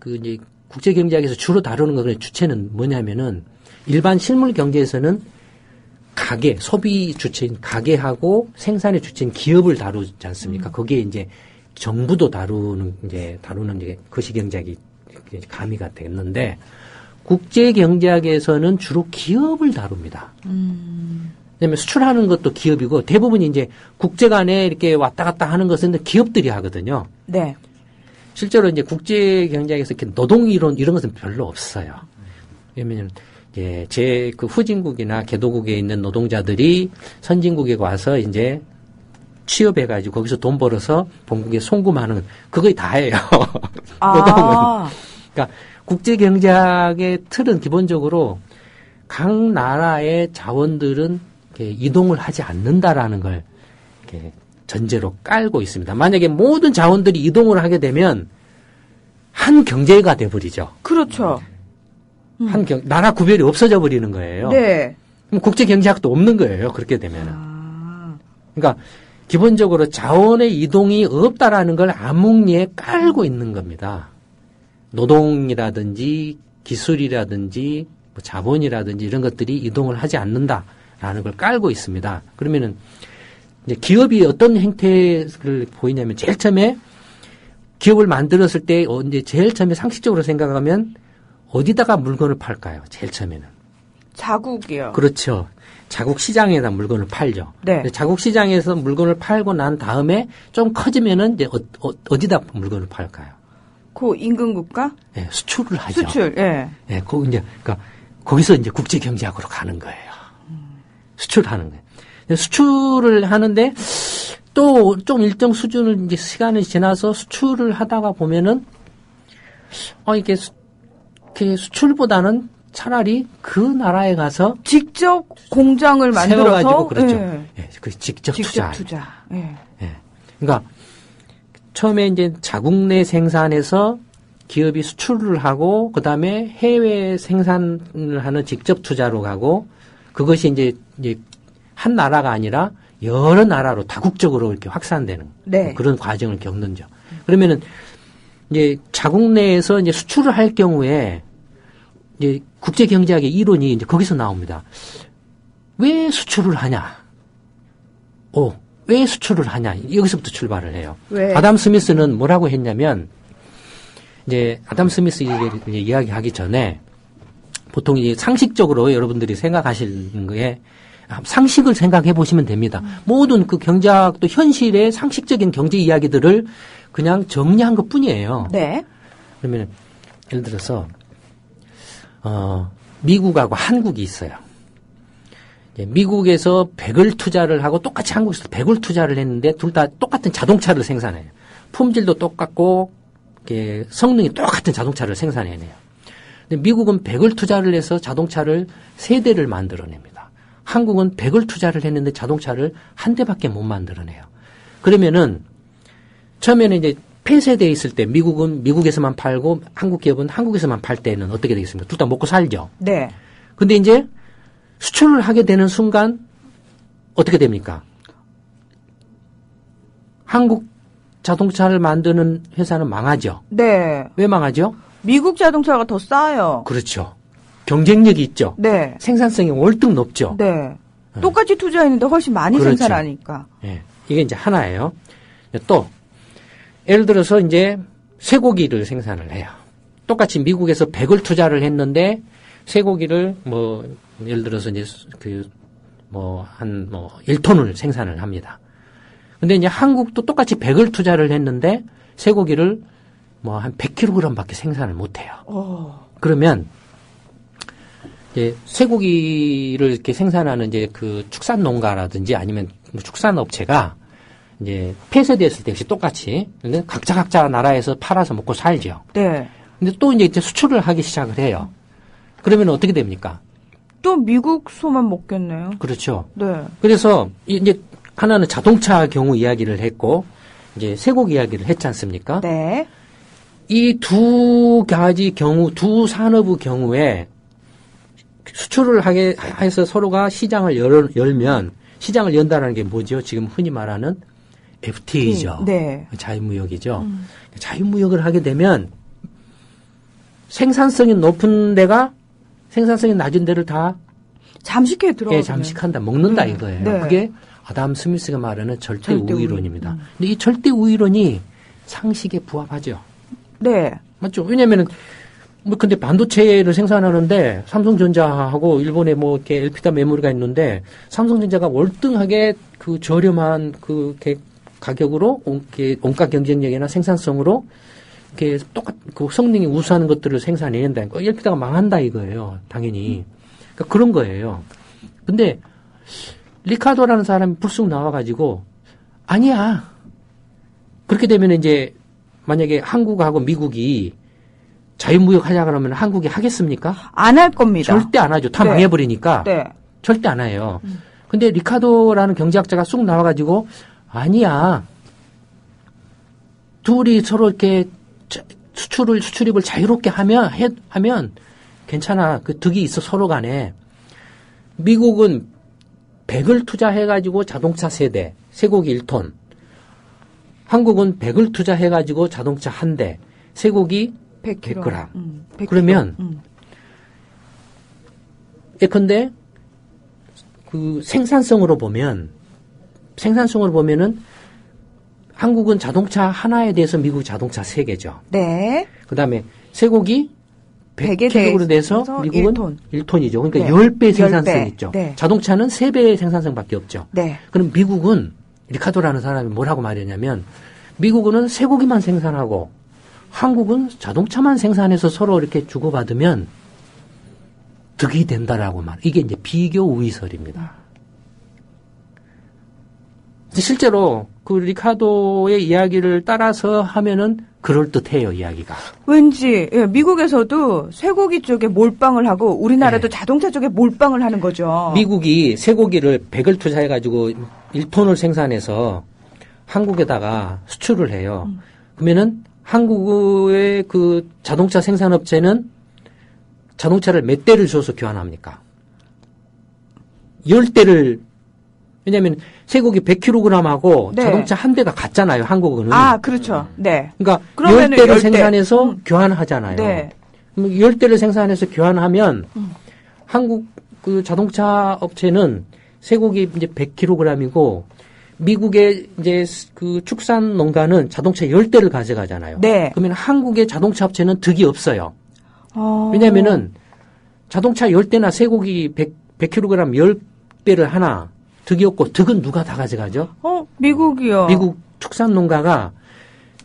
이제 국제경제학에서 주로 다루는 거, 주체는 뭐냐면은, 일반 실물 경제에서는 가계, 소비 주체인 가계하고 생산의 주체인 기업을 다루지 않습니까? 거기에 이제 정부도 다루는 이제 거시경제학이 가미가 됐는데, 국제경제학에서는 주로 기업을 다룹니다. 왜냐면 수출하는 것도 기업이고, 대부분 이제 국제 간에 이렇게 왔다 갔다 하는 것은 기업들이 하거든요. 네. 실제로 이제 국제경제학에서 이렇게 노동이론 이런 것은 별로 없어요. 왜냐면 예, 그 후진국이나 개도국에 있는 노동자들이 선진국에 와서 이제 취업해가지고 거기서 돈 벌어서 본국에 송금하는 그거에 다예요. 노동은. 그러니까 국제경제학의 틀은 기본적으로 각 나라의 자원들은 이렇게 이동을 하지 않는다라는 걸 이렇게 전제로 깔고 있습니다. 만약에 모든 자원들이 이동을 하게 되면 한 경제가 돼버리죠. 그렇죠. 나라 구별이 없어져 버리는 거예요. 네. 그럼 국제경제학도 없는 거예요. 그렇게 되면은. 그러니까 기본적으로 자원의 이동이 없다라는 걸 암묵리에 깔고 있는 겁니다. 노동이라든지 기술이라든지 뭐 자본이라든지 이런 것들이 이동을 하지 않는다라는 걸 깔고 있습니다. 그러면은 이제 기업이 어떤 행태를 보이냐면 제일 처음에 기업을 만들었을 때 이제 제일 처음에 상식적으로 생각하면 어디다가 물건을 팔까요? 제일 처음에는. 자국이요. 그렇죠. 자국 시장에다 물건을 팔죠. 네. 자국 시장에서 물건을 팔고 난 다음에 좀 커지면은 이제 어디다 물건을 팔까요? 그 인근 국가? 네, 수출을 하죠. 수출, 예. 네, 그러니까 거기서 이제 국제 경제학으로 가는 거예요. 수출하는 거예요. 수출을 하는데 또 좀 일정 수준을 이제 시간이 지나서 수출을 하다가 보면은 이게 수출보다는 차라리 그 나라에 가서 직접 공장을 만들어서 세워가지고 그렇죠. 예. 예, 그 직접 투자. 예. 예. 그러니까 처음에 이제 자국 내 생산에서 기업이 수출을 하고 그다음에 해외 생산을 하는 직접 투자로 가고 그것이 이제 한 나라가 아니라 여러 나라로 다국적으로 이렇게 확산되는 네. 그런 과정을 겪는죠. 그러면은 이제 자국 내에서 이제 수출을 할 경우에 이제 국제 경제학의 이론이 이제 거기서 나옵니다. 왜 수출을 하냐? 왜 수출을 하냐? 여기서부터 출발을 해요. 왜? 아담 스미스는 뭐라고 했냐면 이제 아담 스미스 이야기하기 전에 보통 이제 상식적으로 여러분들이 생각하시는 거에 상식을 생각해 보시면 됩니다. 모든 그 경제학도 현실의 상식적인 경제 이야기들을 그냥 정리한 것 뿐이에요. 네. 그러면 예를 들어서 미국하고 한국이 있어요. 미국에서 100을 투자를 하고 똑같이 한국에서 100을 투자를 했는데 둘 다 똑같은 자동차를 생산해요. 품질도 똑같고 성능이 똑같은 자동차를 생산해내요. 근데 미국은 100을 투자를 해서 자동차를 3대를 만들어냅니다. 한국은 100을 투자를 했는데 자동차를 1대밖에 못 만들어내요. 그러면은 처음에는 이제 폐쇄되어 있을 때 미국은 미국에서만 팔고 한국 기업은 한국에서만 팔 때는 어떻게 되겠습니까? 둘 다 먹고 살죠. 네. 근데 이제 수출을 하게 되는 순간 어떻게 됩니까? 한국 자동차를 만드는 회사는 망하죠. 네. 왜 망하죠? 미국 자동차가 더 싸요. 그렇죠. 경쟁력이 있죠. 네. 생산성이 월등 높죠. 네. 똑같이 투자했는데 훨씬 많이 그렇죠. 생산하니까. 예. 이게 이제 하나예요. 또 예를 들어서 이제 쇠고기를 생산을 해요. 똑같이 미국에서 100을 투자를 했는데 쇠고기를 예를 들어서 이제 1톤을 생산을 합니다. 근데 이제 한국도 똑같이 100을 투자를 했는데 쇠고기를 한 100kg밖에 생산을 못 해요. 그러면 이제 쇠고기를 이렇게 생산하는 이제 그 축산 농가라든지 아니면 축산 업체가 이제 폐쇄됐을 때 역시 똑같이 근데 각자 나라에서 팔아서 먹고 살죠. 네. 근데 또 이제 수출을 하기 시작을 해요. 그러면 어떻게 됩니까? 또 미국 소만 먹겠네요. 그렇죠. 네. 그래서 이제 하나는 자동차 경우 이야기를 했고 이제 쇠고기 이야기를 했지 않습니까? 네. 이 두 가지 경우, 두 산업의 경우에 수출을 하게 해서 서로가 시장을 열면 시장을 연다라는 게 뭐죠? 지금 흔히 말하는 FTA죠. 네. 자유무역이죠. 자유무역을 하게 되면 생산성이 높은 데가 생산성이 낮은 데를 다 잠식해 들어가요. 예, 잠식한다, 먹는다 이거예요. 네. 그게 아담 스미스가 말하는 절대 우위론입니다. 근데 이 절대 우위론이 상식에 부합하죠. 네. 맞죠? 왜냐면은 근데 반도체를 생산하는데 삼성전자하고 일본에 이렇게 엘피다 메모리가 있는데 삼성전자가 월등하게 그 저렴한 그 가격으로 원가 경쟁력이나 생산성으로 이렇게 그 성능이 우수한 것들을 생산해낸다. 엘피다가 망한다 이거예요. 당연히. 그러니까 그런 거예요. 근데 리카도라는 사람이 불쑥 나와가지고 아니야. 그렇게 되면 이제 만약에 한국하고 미국이 자유무역 하자 그러면 한국이 하겠습니까? 안 할 겁니다. 절대 안 하죠. 다 네. 망해버리니까. 네. 절대 안 해요. 근데 리카도라는 경제학자가 쑥 나와가지고 아니야. 둘이 서로 이렇게 수출입을 자유롭게 하면 괜찮아. 그 득이 있어 서로 간에. 미국은 100을 투자해가지고 자동차 세대, 쇠고기 1톤. 한국은 100을 투자해가지고 자동차 1대, 쇠고기 100g. 그러면 예컨대 그 생산성으로 보면은 한국은 자동차 하나에 대해서 미국 자동차 3개죠. 네. 그다음에 쇠고기 100kg로 돼서 미국은 1톤이죠. 그러니까 네. 10배 생산성 10배. 있죠. 네. 자동차는 3배의 생산성밖에 없죠. 네. 그럼 미국은 리카도라는 사람이 뭐라고 말했냐면 미국은 쇠고기만 생산하고 한국은 자동차만 생산해서 서로 이렇게 주고받으면 득이 된다라고 말. 이게 이제 비교 우위설입니다. 실제로 그 리카도의 이야기를 따라서 하면은 그럴듯해요, 이야기가. 왠지 미국에서도 쇠고기 쪽에 몰빵을 하고 우리나라도 자동차 쪽에 몰빵을 하는 거죠. 미국이 쇠고기를 100을 투자해가지고 1톤을 생산해서 한국에다가 수출을 해요. 그러면은 한국의 그 자동차 생산업체는 자동차를 몇 대를 줘서 교환합니까? 10대를, 왜냐면 쇠고기 100kg하고 네. 자동차 한 대가 같잖아요, 한국은. 아, 그렇죠. 네. 그러니까 그러면은 10대를 10대. 생산해서 교환하잖아요. 네. 그럼 10대를 생산해서 교환하면 한국 그 자동차 업체는 쇠고기 이제 100kg이고 미국의 이제 그 축산 농가는 자동차 10대를 가져가잖아요. 네. 그러면 한국의 자동차 업체는 득이 없어요. 왜냐면은 자동차 10대나 쇠고기 100kg 10대를 하나 득이 없고 득은 누가 다 가져가죠? 미국이요. 미국 축산 농가가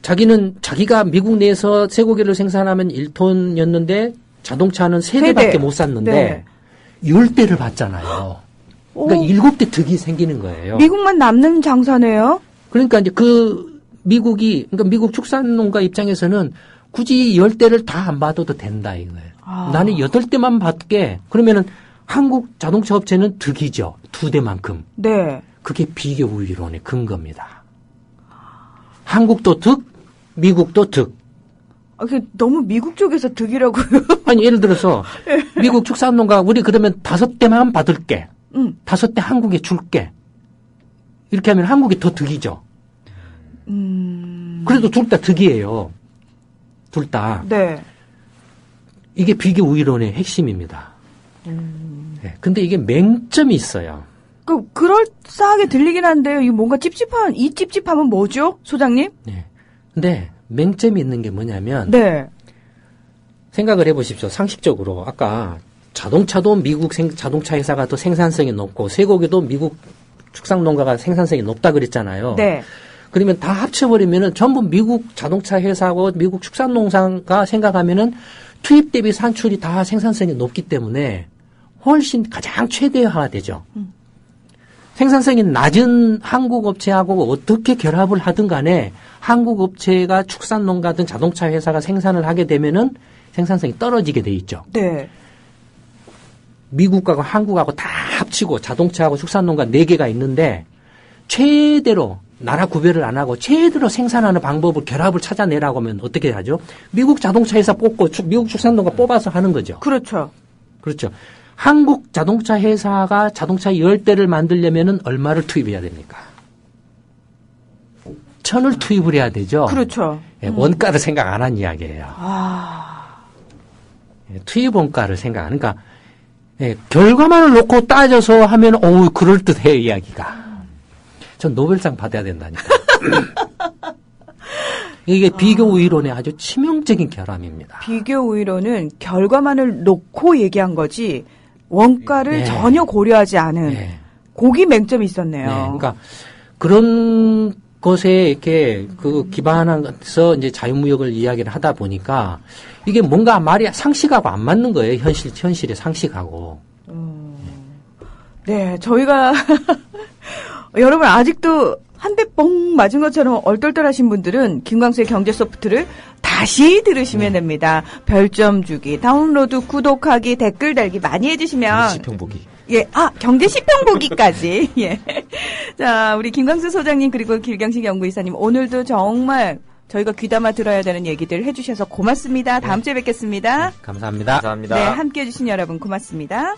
자기가 미국 내에서 쇠고기를 생산하면 1톤이었는데 자동차는 3대밖에 못 샀는데 네. 10대를 받잖아요. 그러니까 7대 득이 생기는 거예요. 미국만 남는 장사네요. 그러니까 이제 그러니까 미국 축산 농가 입장에서는 굳이 10대를 다 안 받아도 된다 이거예요. 나는 8대만 받게. 그러면은 한국 자동차 업체는 득이죠. 2대만큼. 네. 그게 비교 이론의 근거입니다. 한국도 득, 미국도 득. 너무 미국 쪽에서 득이라고요. 아니 예를 들어서 미국 축산농가 우리 그러면 5대만 받을게. 5대 한국에 줄게. 이렇게 하면 한국이 더 득이죠. 그래도 둘 다 득이에요. 둘 다. 네. 이게 비교 우위론의 핵심입니다. 네. 근데 이게 맹점이 있어요. 그럴싸하게 들리긴 한데요. 이 뭔가 이 찝찝함은 뭐죠, 소장님? 네. 근데 맹점이 있는 게 뭐냐면. 네. 생각을 해보십시오. 상식적으로. 아까 자동차도 미국 자동차 회사가 더 생산성이 높고 쇠고기도 미국 축산농가가 생산성이 높다 그랬잖아요. 네. 그러면 다 합쳐버리면은 전부 미국 자동차 회사하고 미국 축산농가가 생각하면은 투입 대비 산출이 다 생산성이 높기 때문에 훨씬 가장 최대화되죠. 생산성이 낮은 한국 업체하고 어떻게 결합을 하든 간에 한국 업체가 축산농가든 자동차 회사가 생산을 하게 되면은 생산성이 떨어지게 돼 있죠. 네. 미국하고 한국하고 다 합치고 자동차하고 축산농가 4개가 있는데 최대로 나라 구별을 안 하고 최대로 생산하는 방법을 결합을 찾아내라고 하면 어떻게 하죠? 미국 자동차 회사 뽑고 미국 축산농가 뽑아서 하는 거죠. 그렇죠. 그렇죠. 한국 자동차 회사가 자동차 10대를 만들려면은 얼마를 투입해야 됩니까? 1,000을 투입을 해야 되죠. 그렇죠. 예, 원가를 생각 안 한 이야기예요. 예, 투입 원가를 생각 안. 그러니까 예, 결과만을 놓고 따져서 하면 그럴듯해요 이야기가. 전 노벨상 받아야 된다니까. 이게 비교 우위론의 아주 치명적인 결함입니다. 비교 우위론은 결과만을 놓고 얘기한 거지 원가를 네. 전혀 고려하지 않은 고기 맹점이 있었네요. 네, 그러니까 그런 것에 이렇게 기반해서 이제 자유무역을 이야기를 하다 보니까 이게 뭔가 말이 상식하고 안 맞는 거예요. 현실의 상식하고. 네, 저희가 여러분 아직도 한 대 뻥 맞은 것처럼 얼떨떨하신 분들은 김광수의 경제 소프트를 다시 들으시면 됩니다. 별점 주기, 다운로드, 구독하기, 댓글 달기 많이 해주시면. 시평 보기. 예, 경제 시평 보기까지. 예. 자, 우리 김광수 소장님 그리고 길경식 연구이사님 오늘도 정말 저희가 귀담아 들어야 되는 얘기들 해주셔서 고맙습니다. 다음 주에 뵙겠습니다. 감사합니다. 감사합니다. 네, 함께 해주신 여러분 고맙습니다.